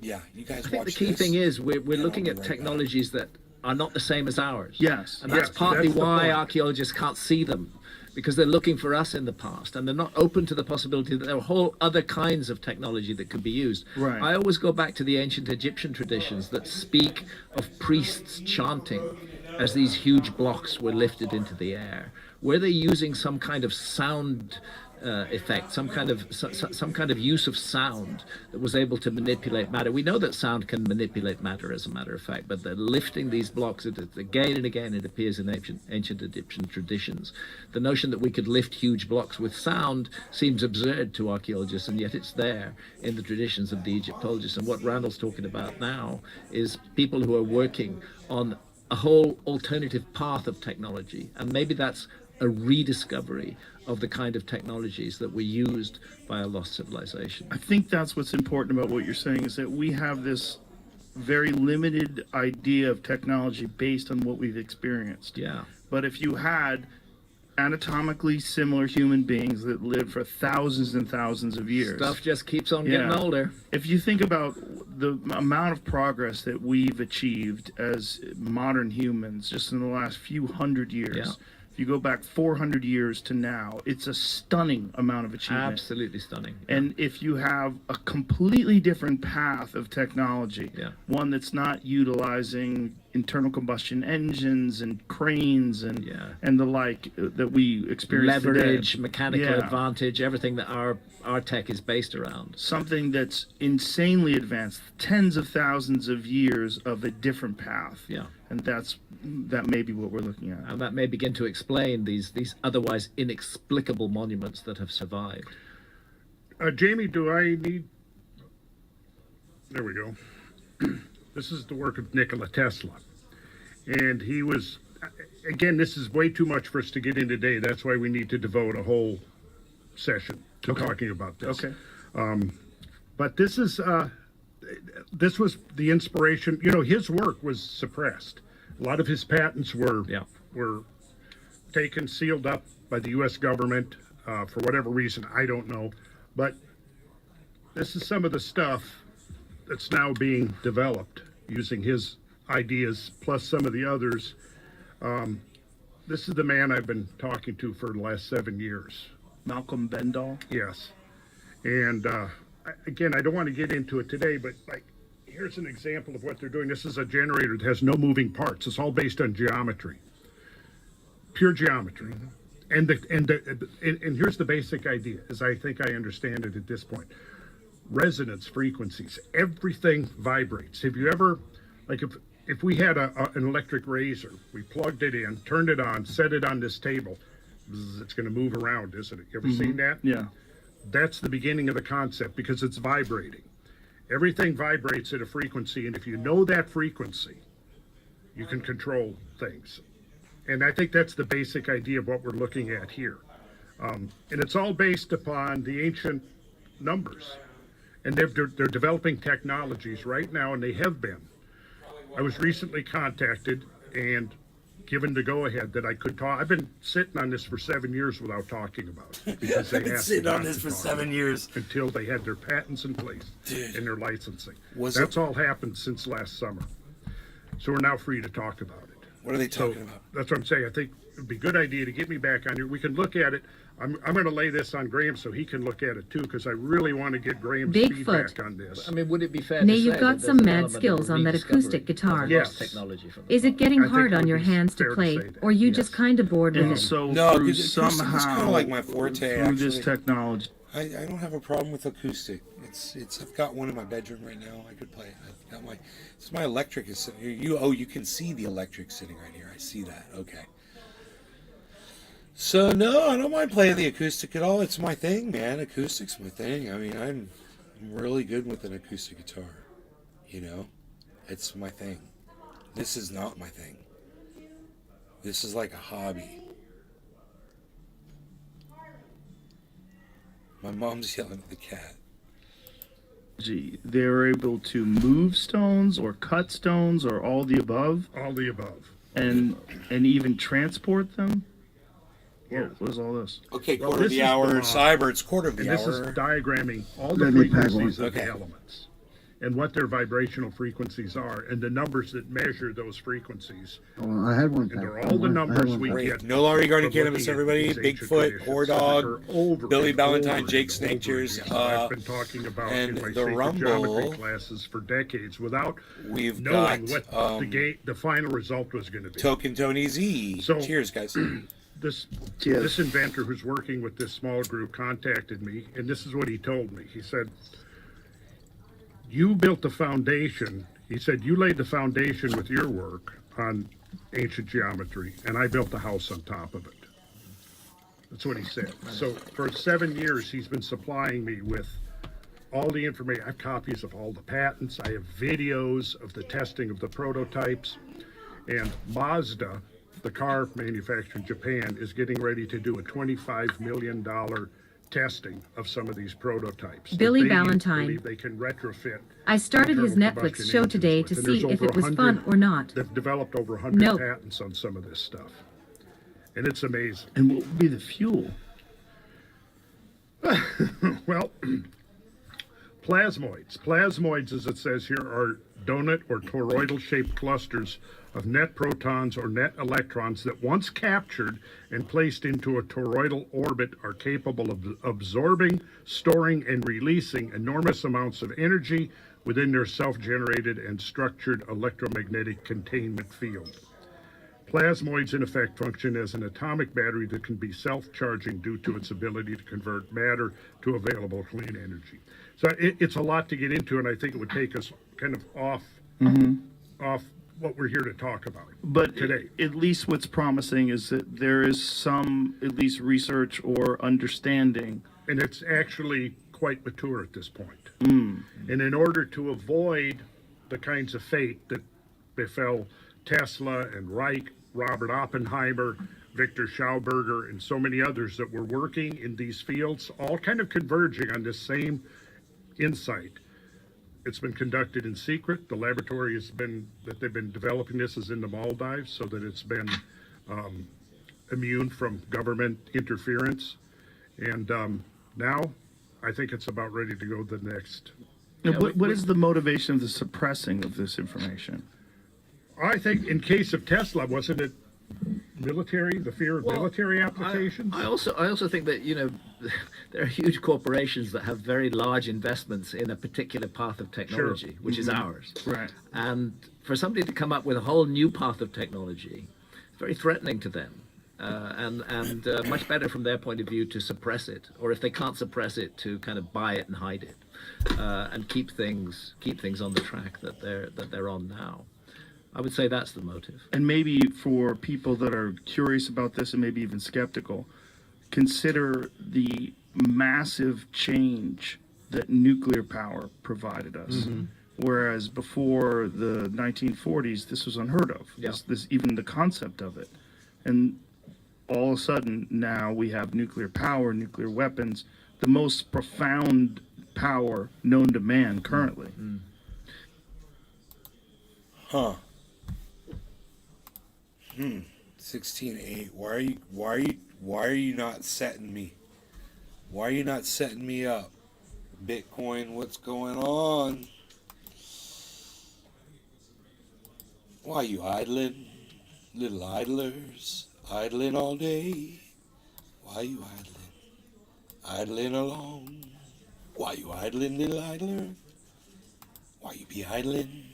Yeah, you guys I think watch the key this? thing is we're And I'll looking be at right technologies that are not the same as ours. Yes, And that's yes, partly that's the why point. archaeologists can't see them, because they're looking for us in the past, and they're not open to the possibility that there are whole other kinds of technology that could be used. Right. I always go back to the ancient Egyptian traditions that speak of priests chanting as these huge blocks were lifted into the air. Were they using some kind of sound effect, some kind of use of sound that was able to manipulate matter? We know that sound can manipulate matter, as a matter of fact, but they're lifting these blocks. Again and again it appears in ancient Egyptian traditions. The notion that we could lift huge blocks with sound seems absurd to archaeologists, and yet it's there in the traditions of the Egyptologists. And what Randall's talking about now is people who are working on a whole alternative path of technology, and maybe that's a rediscovery of the kind of technologies that were used by a lost civilization. I think that's what's important about what you're saying, is that we have this very limited idea of technology based on what we've experienced. Yeah. But if you had anatomically similar human beings that lived for thousands and thousands of years, Stuff just keeps on getting Yeah. older. if you think about the amount of progress that we've achieved as modern humans just in the last few hundred years, Yeah. if you go back 400 years to now, it's a stunning amount of achievement. Absolutely stunning. And if you have a completely different path of technology, Yeah. one that's not utilizing internal combustion engines and cranes and Yeah. and the like that we experience Leverage, today. mechanical Yeah. advantage, everything that our tech is based around. Something that's insanely advanced, tens of thousands of years of a different path. Yeah. And that may be what we're looking at. And that may begin to explain these otherwise inexplicable monuments that have survived. Jamie, do I need... There we go. This is the work of Nikola Tesla. And he was... Again, this is way too much for us to get in today. That's why we need to devote a whole session to talking about this. Okay. But this is... this was the inspiration. You know, his work was suppressed. A lot of his patents were Yeah. taken, sealed up by the U.S. government for whatever reason. I don't know. But this is some of the stuff that's now being developed using his ideas, plus some of the others. This is the man I've been talking to for the last 7 years. Malcolm Bendall. Yes. And again, I don't want to get into it today, but like, here's an example of what they're doing. This is a generator that has no moving parts. It's all based on geometry, pure geometry. And here's the basic idea, as I think I understand it at this point. Resonance frequencies, everything vibrates. Have you ever, like if we had an electric razor, we plugged it in, turned it on, set it on this table, it's going to move around, isn't it? You ever seen that? Yeah. That's the beginning of the concept because it's vibrating. Everything vibrates at a frequency, and if you know that frequency, you can control things. And I think that's the basic idea of what we're looking at here. And it's all based upon the ancient numbers. And they're developing technologies right now, and they have been. I was recently contacted and given the go-ahead that I could talk. I've been sitting on this for 7 years without talking about it because they I've been asked sitting me on not this to for talk 7 about it years. until they had their patents in place Dude. and their licensing. Was That's it- all happened since last summer. So we're now free to talk about it. What are they So talking about? that's what I'm saying. I think it'd be a good idea to get me back on here. We can look at it. I'm going to lay this on Graham so he can look at it too, because I really want to get Graham's Bigfoot. feedback on this. I mean, would it be fair Nay, to you've say got that some there's an mad element of skills on that rediscovery acoustic guitar. of Yes. lost technology from the Is it past? getting I think hard it on would your be hands fair to to play, say that. or you Yes. just kind of bored with And it? so No, through 'cause acoustic is somehow kinda like my forte, through this actually. technology, I don't have a problem with acoustic. I've got one in my bedroom right now. I could play it. I've got my electric is sitting here. You can see the electric sitting right here. I see that. Okay. So no, I don't mind playing the acoustic at all. It's my thing, man. Acoustic's my thing. I mean, I'm really good with an acoustic guitar. You know, it's my thing. This is not my thing. This is like a hobby. My mom's yelling at the cat. they're able to move stones or cut stones or all the above, All the above. and even transport them. Yeah. What is all this? Okay, Well, quarter of this the is the hour. law. Cyber, it's quarter of the And this is hour. diagramming all the Let me pack frequencies one. of the Okay. elements and what their vibrational frequencies are and the numbers that measure those frequencies. Oh, I had one. And Pat. th're I all the had one. numbers we Great. get. No longer regarding from looking cannabis, at everybody. these ancient Bigfoot, traditions. Whore So Dog, for over Billy and Valentine, over Jake and Snake over Cheers, again. I've been talking about and in my the sacred Rumble, geometry classes for decades without We've knowing got what the final result was going to be. Token Tony Z. So- Cheers, guys. This Cheers. this inventor who's working with this small group contacted me, and this is what he told me. He said, "You built the foundation." He said, "You laid the foundation with your work on ancient geometry, and I built the house on top of it." That's what he said. So for 7 years, he's been supplying me with all the information. I have copies of all the patents. I have videos of the testing of the prototypes. And Mazda, the car manufacturer in Japan, is getting ready to do a $25 million testing of some of these prototypes. that Billy they Valentine. believe they can retrofit. I started his internal Netflix combustion show engines today with. to And see there's if over it was 100 fun or not. They've developed over 100 Nope. patents on some of this stuff. And it's amazing. And what would be the fuel? Well, plasmoids. Plasmoids, as it says here, are donut or toroidal-shaped clusters of net protons or net electrons that once captured and placed into a toroidal orbit are capable of absorbing, storing, and releasing enormous amounts of energy within their self-generated and structured electromagnetic containment field. Plasmoids, in effect, function as an atomic battery that can be self-charging due to its ability to convert matter to available clean energy. So it's a lot to get into, and I think it would take us kind of off what we're here to talk about. But Today. at least what's promising is that there is some, at least, research or understanding. And it's actually quite mature at this point. And in order to avoid the kinds of fate that befell Tesla and Reich, Robert Oppenheimer, Victor Schauberger, and so many others that were working in these fields, all kind of converging on this same insight. It's been conducted in secret. The laboratory that they've been developing this is in the Maldives, so that it's been immune from government interference. And now I think it's about ready to go to the next. Now, what is the motivation of the suppressing of this information? I think in case of Tesla, wasn't it military, the fear of Well, military applications? I also think that there are huge corporations that have very large investments in a particular path of technology, which is ours. Right. And for somebody to come up with a whole new path of technology, it's very threatening to them. And much better from their point of view to suppress it, or if they can't suppress it, to kind of buy it and hide it, and keep things on the track that they're on now. I would say that's the motive. And maybe for people that are curious about this and maybe even skeptical, consider the massive change that nuclear power provided us. Whereas before the 1940s, this was unheard of. Yeah. This even the concept of it. And all of a sudden now we have nuclear power, nuclear weapons, the most profound power known to man currently. Huh. 16.8. Why are you not setting me? Why are you not setting me up? Bitcoin, what's going on? Why are you idling? Little idlers, idling all day. Why are you idling? Idling along. Why you idling, little idler? Why you be idling?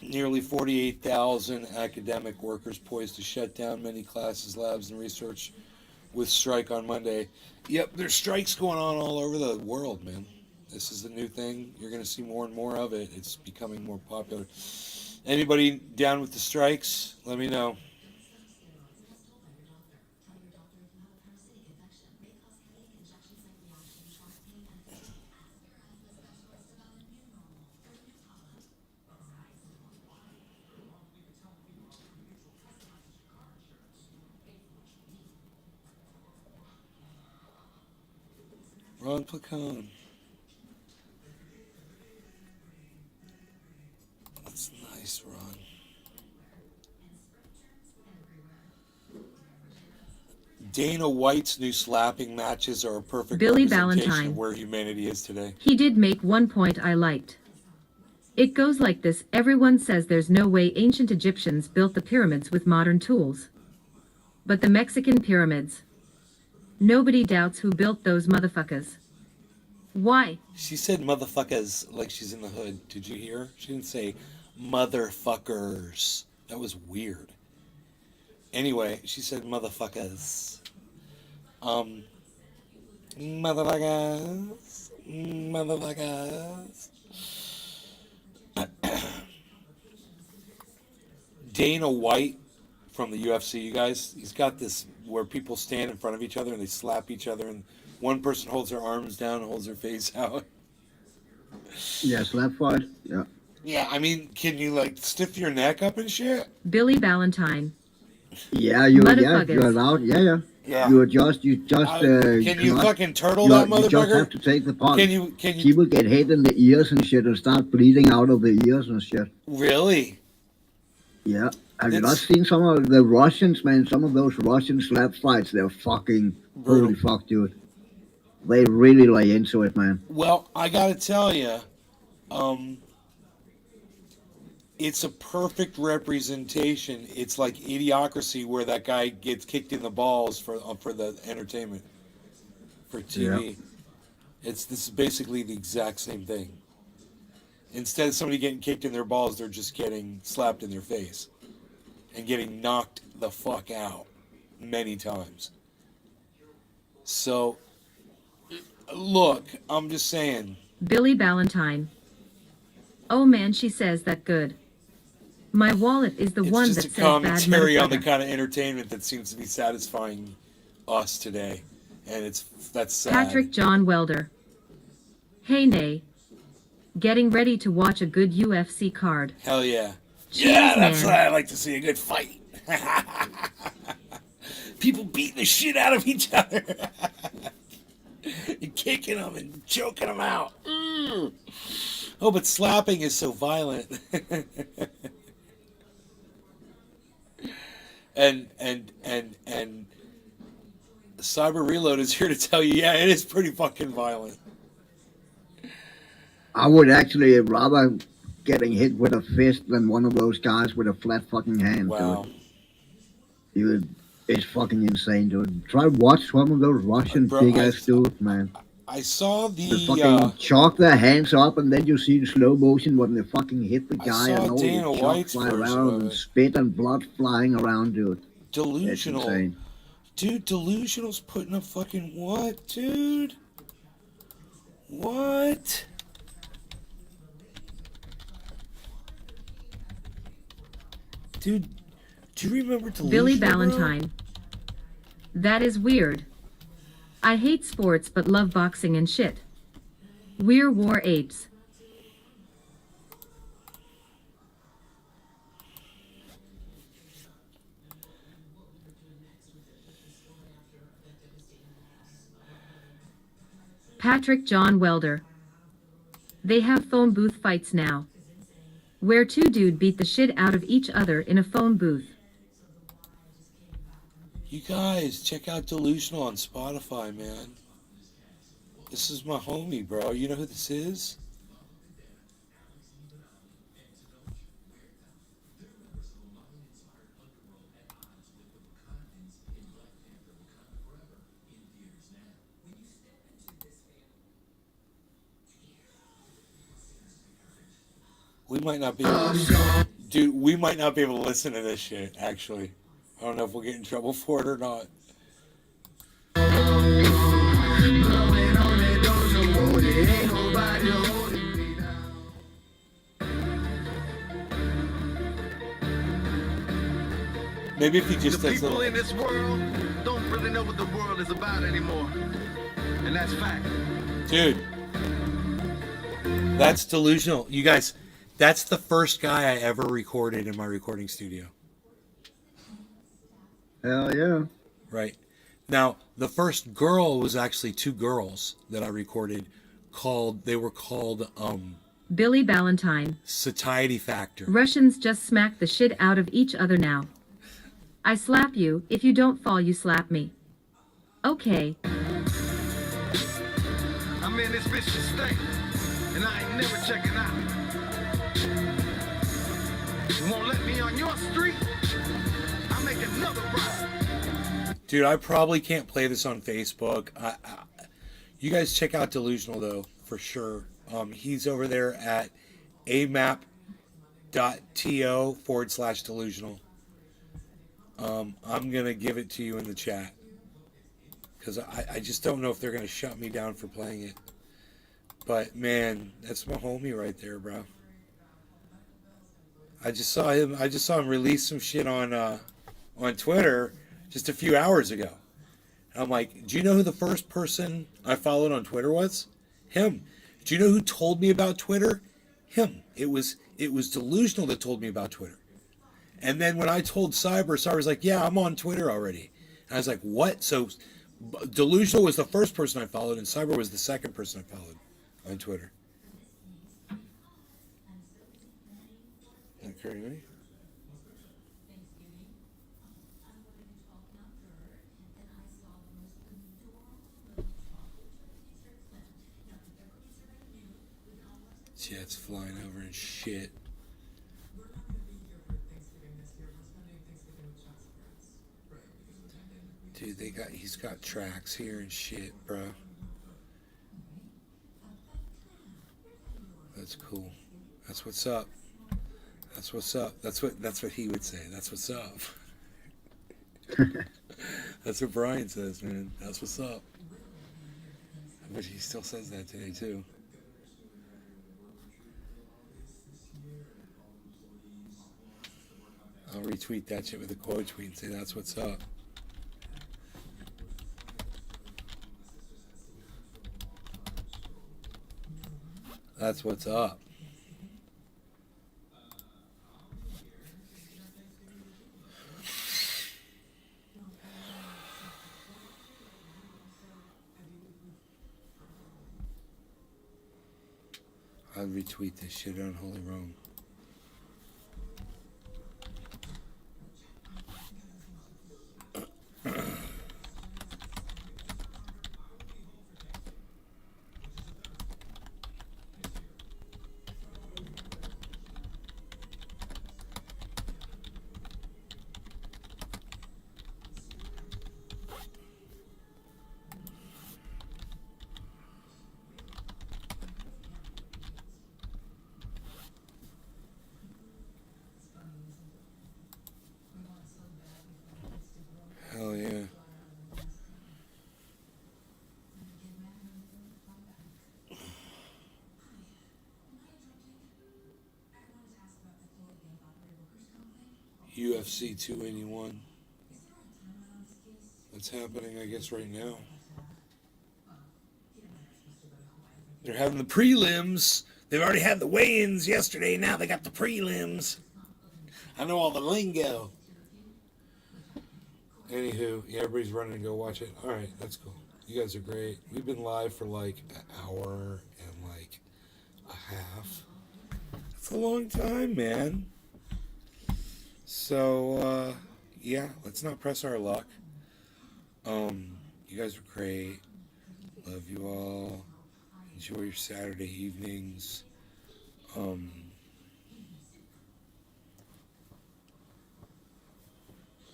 Nearly 48,000 academic workers poised to shut down many classes, labs, and research with strike on Monday. Yep, there's strikes going on all over the world, man. This is the new thing. You're going to see more and more of it. It's becoming more popular. Anybody down with the strikes? Let me know. Ron Placone. That's nice, Ron. Dana White's new slapping matches are a perfect Billy representation Valentine. of where humanity is today. He did make one point I liked. It goes like this: everyone says there's no way ancient Egyptians built the pyramids with modern tools. But the Mexican pyramids. Nobody doubts who built those motherfuckers. Why? She said motherfuckers like she's in the hood. Did you hear? She didn't say motherfuckers. That was weird. Anyway, she said motherfuckers. Motherfuckers. Motherfuckers. Dana White from the UFC, you guys, he's got this where people stand in front of each other and they slap each other, and one person holds their arms down and holds their face out. Yeah, slap fight. Yeah. Yeah, I mean, can you like stiff your neck up and shit? Billy Valentine. Yeah, you're Motherfuckers. allowed. Yeah. Yeah. You just Can you cannot- fucking turtle that you just motherfucker? have to take the punch. Can you People get hit in the ears and shit and start bleeding out of the ears and shit. really? Yeah. Have you not It's- seen some of the Russians, man? Some of those Russian slap fights, they're fucking Brutal. holy fuck, dude. They really lay into it, man. Well, I gotta tell you, it's a perfect representation. It's like Idiocracy, where that guy gets kicked in the balls for the entertainment, for TV. This is basically the exact same thing. Instead of somebody getting kicked in their balls, they're just getting slapped in their face and getting knocked the fuck out many times. So, look, I'm just saying. Billy Valentine. Oh man, she says that good. My wallet is the It's one just that a says bad commentary on the motherfucker. kind of entertainment that seems to be satisfying us today, and that's sad. Patrick John Welder. Hey Nay. Getting ready to watch a good UFC card. Hell yeah. Cheers, Yeah, that's man. what I like to see, a good fight. People beating the shit out of each other. And kicking them and choking them out. Oh, but slapping is so violent. and Cyber Reload is here to tell you, yeah, it is pretty fucking violent. I would actually rather getting hit with a fist than one of those guys with a flat fucking hand. Wow. Dude, it's fucking insane, dude. Try watch some of those Russian Bro, big ass dudes, man. I saw They fucking chalk their hands up, and then you see in slow motion when they fucking hit the guy, saw and all Dana the chalk White's fly version around, of and it. spit and blood flying around, dude. It's Delusional. insane. Dude, Delusional's putting a fucking what, dude? What? Dude, do you remember Delusional? Billy bro? Ballantyne. That is weird. I hate sports but love boxing and shit. We're war apes. Patrick John Welder. They have phone booth fights now. Where two dude beat the shit out of each other in a phone booth. You guys, check out Delusional on Spotify, man. This is my homie, bro. You know who this is? We might not be able to, dude, we might not be able to listen to this shit, actually. I don't know if we'll get in trouble for it or not. Maybe if he just The does people a in this world don't really know what the world is about anymore. And that's fact. dude, that's Delusional. You guys, that's the first guy I ever recorded in my recording studio. Hell yeah. Right. Now, the first girl was actually two girls that I recorded they were called Billy Ballantyne. Satiety Factor. Russians just smack the shit out of each other now. I slap you, if you don't fall you slap me. Okay. I'm in this vicious state, and I ain't never checking out. You won't let me on your street? I'll make another ride. Dude, I probably can't play this on Facebook. You guys check out Delusional, though, for sure. He's over there at amap.to/delusional. I'm going to give it to you in the chat. Because I just don't know if they're going to shut me down for playing it. But, man, that's my homie right there, bro. I just saw him release some shit on Twitter just a few hours ago. And I'm like, do you know who the first person I followed on Twitter was? Him. Do you know who told me about Twitter? Him. It was Delusional that told me about Twitter. And then when I told Cyber's like, yeah, I'm on Twitter already. And I was like, what? So Delusional was the first person I followed, and Cyber was the second person I followed on Twitter. Okay, ready? Jets flying over and shit. Dude, he's got tracks here and shit, bro. That's cool. That's what's up. That's what's up. That's what he would say. That's what's up. That's what Brian says, man. That's what's up. But he still says that today too. I'll retweet that shit with a quote tweet and say that's what's up. That's what's up. I'll retweet this shit on Holy Rome. UFC 281. That's happening, I guess, right now. They're having the prelims. They've already had the weigh-ins yesterday. Now they got the prelims. I know all the lingo. Anywho, yeah, everybody's running to go watch it. All right, that's cool. You guys are great. We've been live for like an hour and like a half. That's a long time, man. So, yeah, let's not press our luck. You guys are great. Love you all. Enjoy your Saturday evenings. Oh,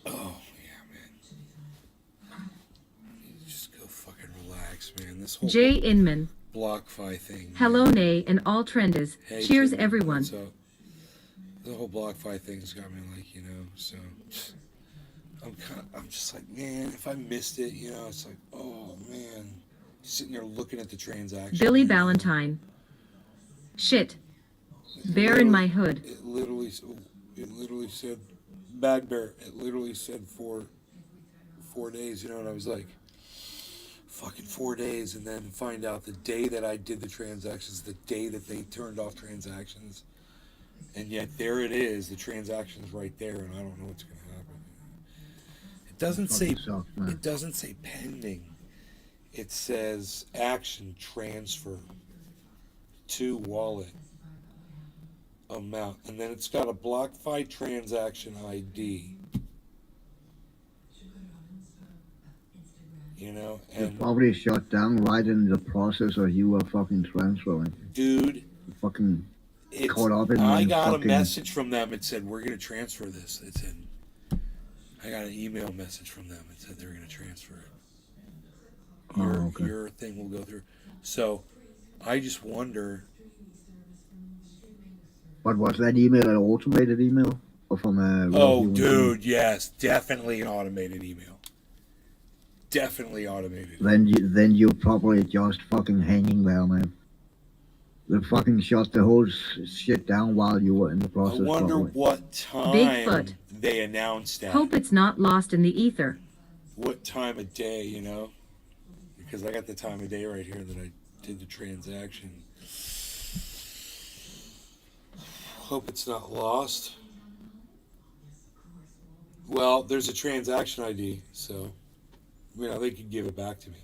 yeah, man. Just go fucking relax, man. This whole Jay Inman. BlockFi thing. Hello, man. Nay, and all trenders. Hey, Cheers, Jimmy, everyone. what's up? The whole BlockFi thing's got me like, so I'm just like, man, if I missed it, it's like, oh man, sitting there looking at the transaction. Billy Ballantyne. Shit. Bear in my hood. It literally said, Bad Bear. It literally said 4 days, and I was like, fucking 4 days, and then find out the day that I did the transactions, the day that they turned off transactions, and yet there it is, the transaction's right there, and I don't know what's going to happen. It doesn't say pending. It says action transfer to wallet amount, and then it's got a BlockFi transaction ID. And It probably shut down right in the process of you were fucking transferring. Dude, fucking caught up in. I got a message from them. It said we're gonna transfer this. It said I got an email message from them. It said they were gonna transfer it. Your thing will go through. So I just wonder. But was that email an automated email or from a? Oh, dude, yes, definitely an automated email. Definitely automated. Then you probably just fucking hanging there, man. They fucking shut the whole shit down while you were in the process. I wonder probably. what time Bigfoot. they announced that. Hope it's not lost in the ether. What time of day, Because I got the time of day right here that I did the transaction. Hope it's not lost. Well, there's a transaction ID, so they could give it back to me,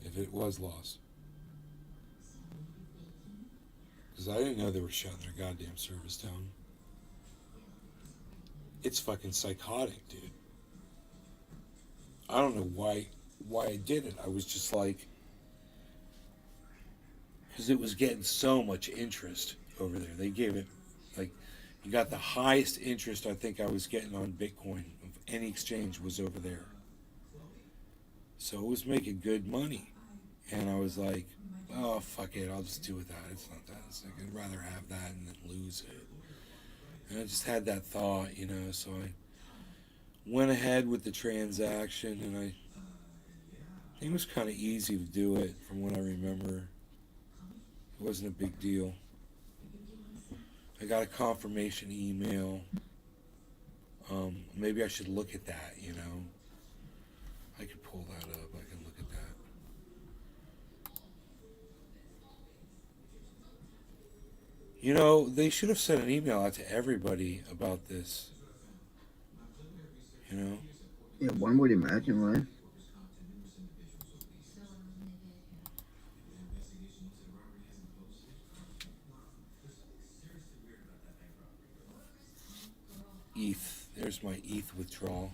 if it was lost. Because I didn't know they were shutting their goddamn service down. It's fucking psychotic, dude. I don't know why I did it. I was just like, because it was getting so much interest over there. They gave it, like, you got the highest interest I think I was getting on Bitcoin of any exchange was over there. So it was making good money. And I was like, oh, fuck it, I'll just do with that. It's not that. It's like, I'd rather have that and then lose it. And I just had that thought, so I went ahead with the transaction, and I think it was kind of easy to do it from what I remember. It wasn't a big deal. I got a confirmation email. Maybe I should look at that, I could pull that up. I can look at that. They should have sent an email out to everybody about this. Yeah, one would imagine, right? ETH. There's my ETH withdrawal.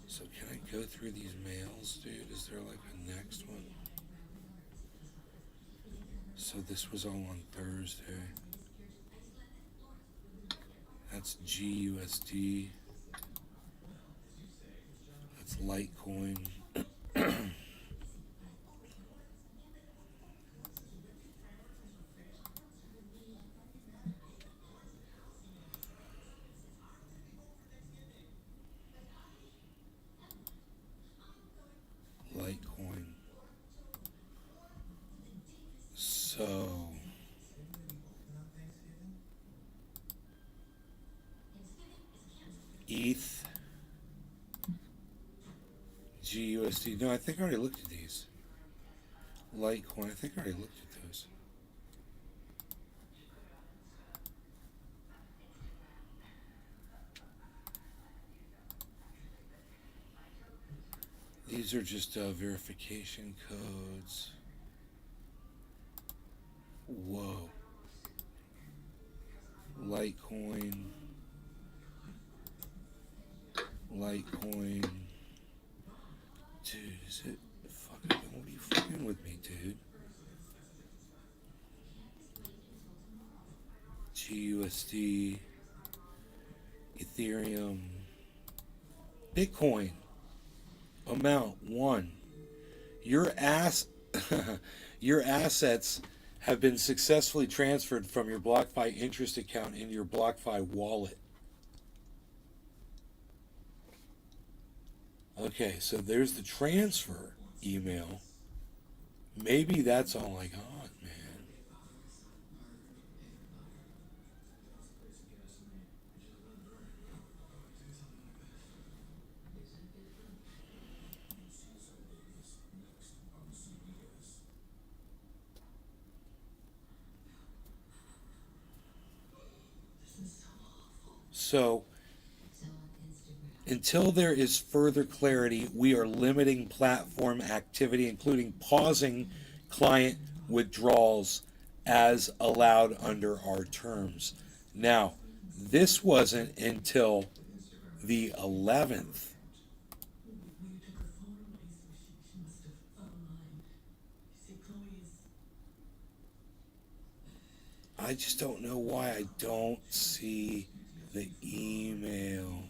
So can I go through these mails, dude? Is there like a next one? So this was all on Thursday. That's GUSD. That's Litecoin. Litecoin. So ETH, GUSD. No, I think I already looked at these. Litecoin, I think I already looked at those. These are just verification codes. Whoa. Litecoin. Litecoin. Dude, is it fucking, what are you fucking with me, dude? GUSD. Ethereum. Bitcoin. Amount 1. Your your assets have been successfully transferred from your BlockFi interest account into your BlockFi wallet. Okay, so there's the transfer email. Maybe that's all I got, man. So, until there is further clarity, we are limiting platform activity, including pausing client withdrawals as allowed under our terms. Now, this wasn't until the 11th. I just don't know why I don't see the email.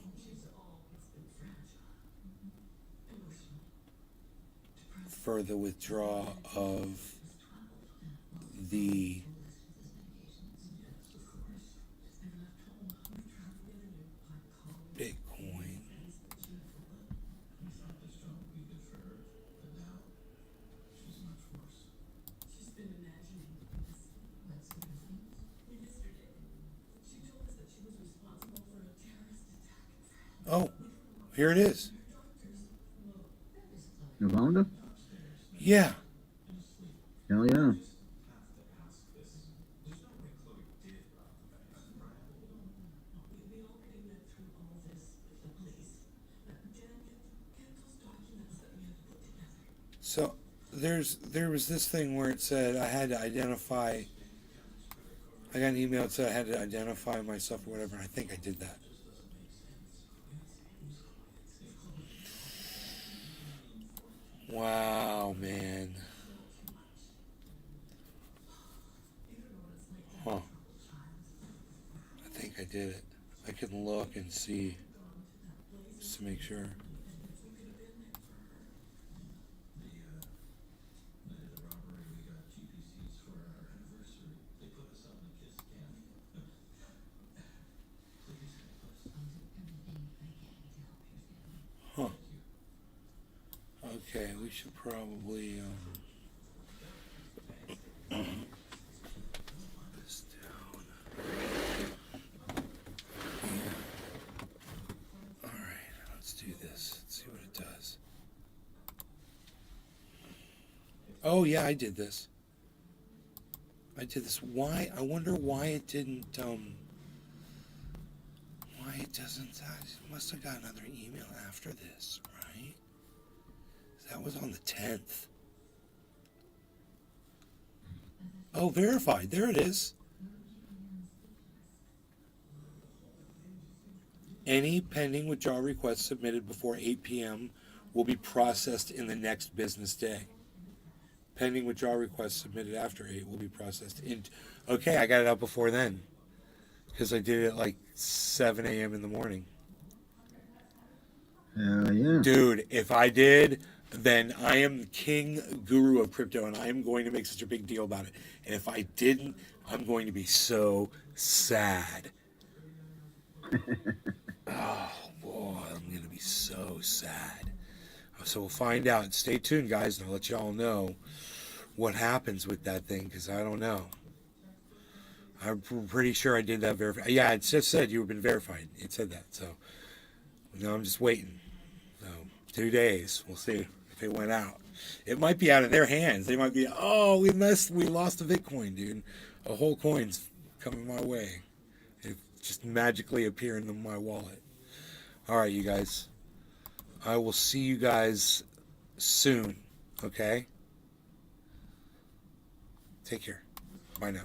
For the withdrawal of the Bitcoin. Oh, here it is. You found it? Yeah. Hell yeah. So there was this thing where it said I had to identify. I got an email that said I had to identify myself or whatever, and I think I did that. Wow, man. Huh. I think I did it. I can look and see just to make sure. Huh. Okay, we should probably put this down. Yeah. All right, let's do this. Let's see what it does. Oh yeah, I did this. I did this. Why? I wonder why it didn't. Why it doesn't? I must have got another email after this, right? That was on the 10th. Oh, verified. There it is. Any pending withdrawal requests submitted before 8 p.m. will be processed in the next business day. Pending withdrawal requests submitted after 8 will be processed in. Okay, I got it out before then. Because I did it at like 7 a.m. in the morning. Yeah. Dude, if I did, then I am the king guru of crypto, and I am going to make such a big deal about it. And if I didn't, I'm going to be so sad. Oh, boy, I'm going to be so sad. So we'll find out. Stay tuned, guys, and I'll let you all know what happens with that thing, because I don't know. I'm pretty sure I did that verify. Yeah, it just said you have been verified. It said that. So No, I'm just waiting. So 2 days. We'll see if it went out. It might be out of their hands. They might be, oh, we lost a Bitcoin, dude. A whole coin's coming my way. It just magically appear in my wallet. All right, you guys. I will see you guys soon. Okay? Take care. Bye now.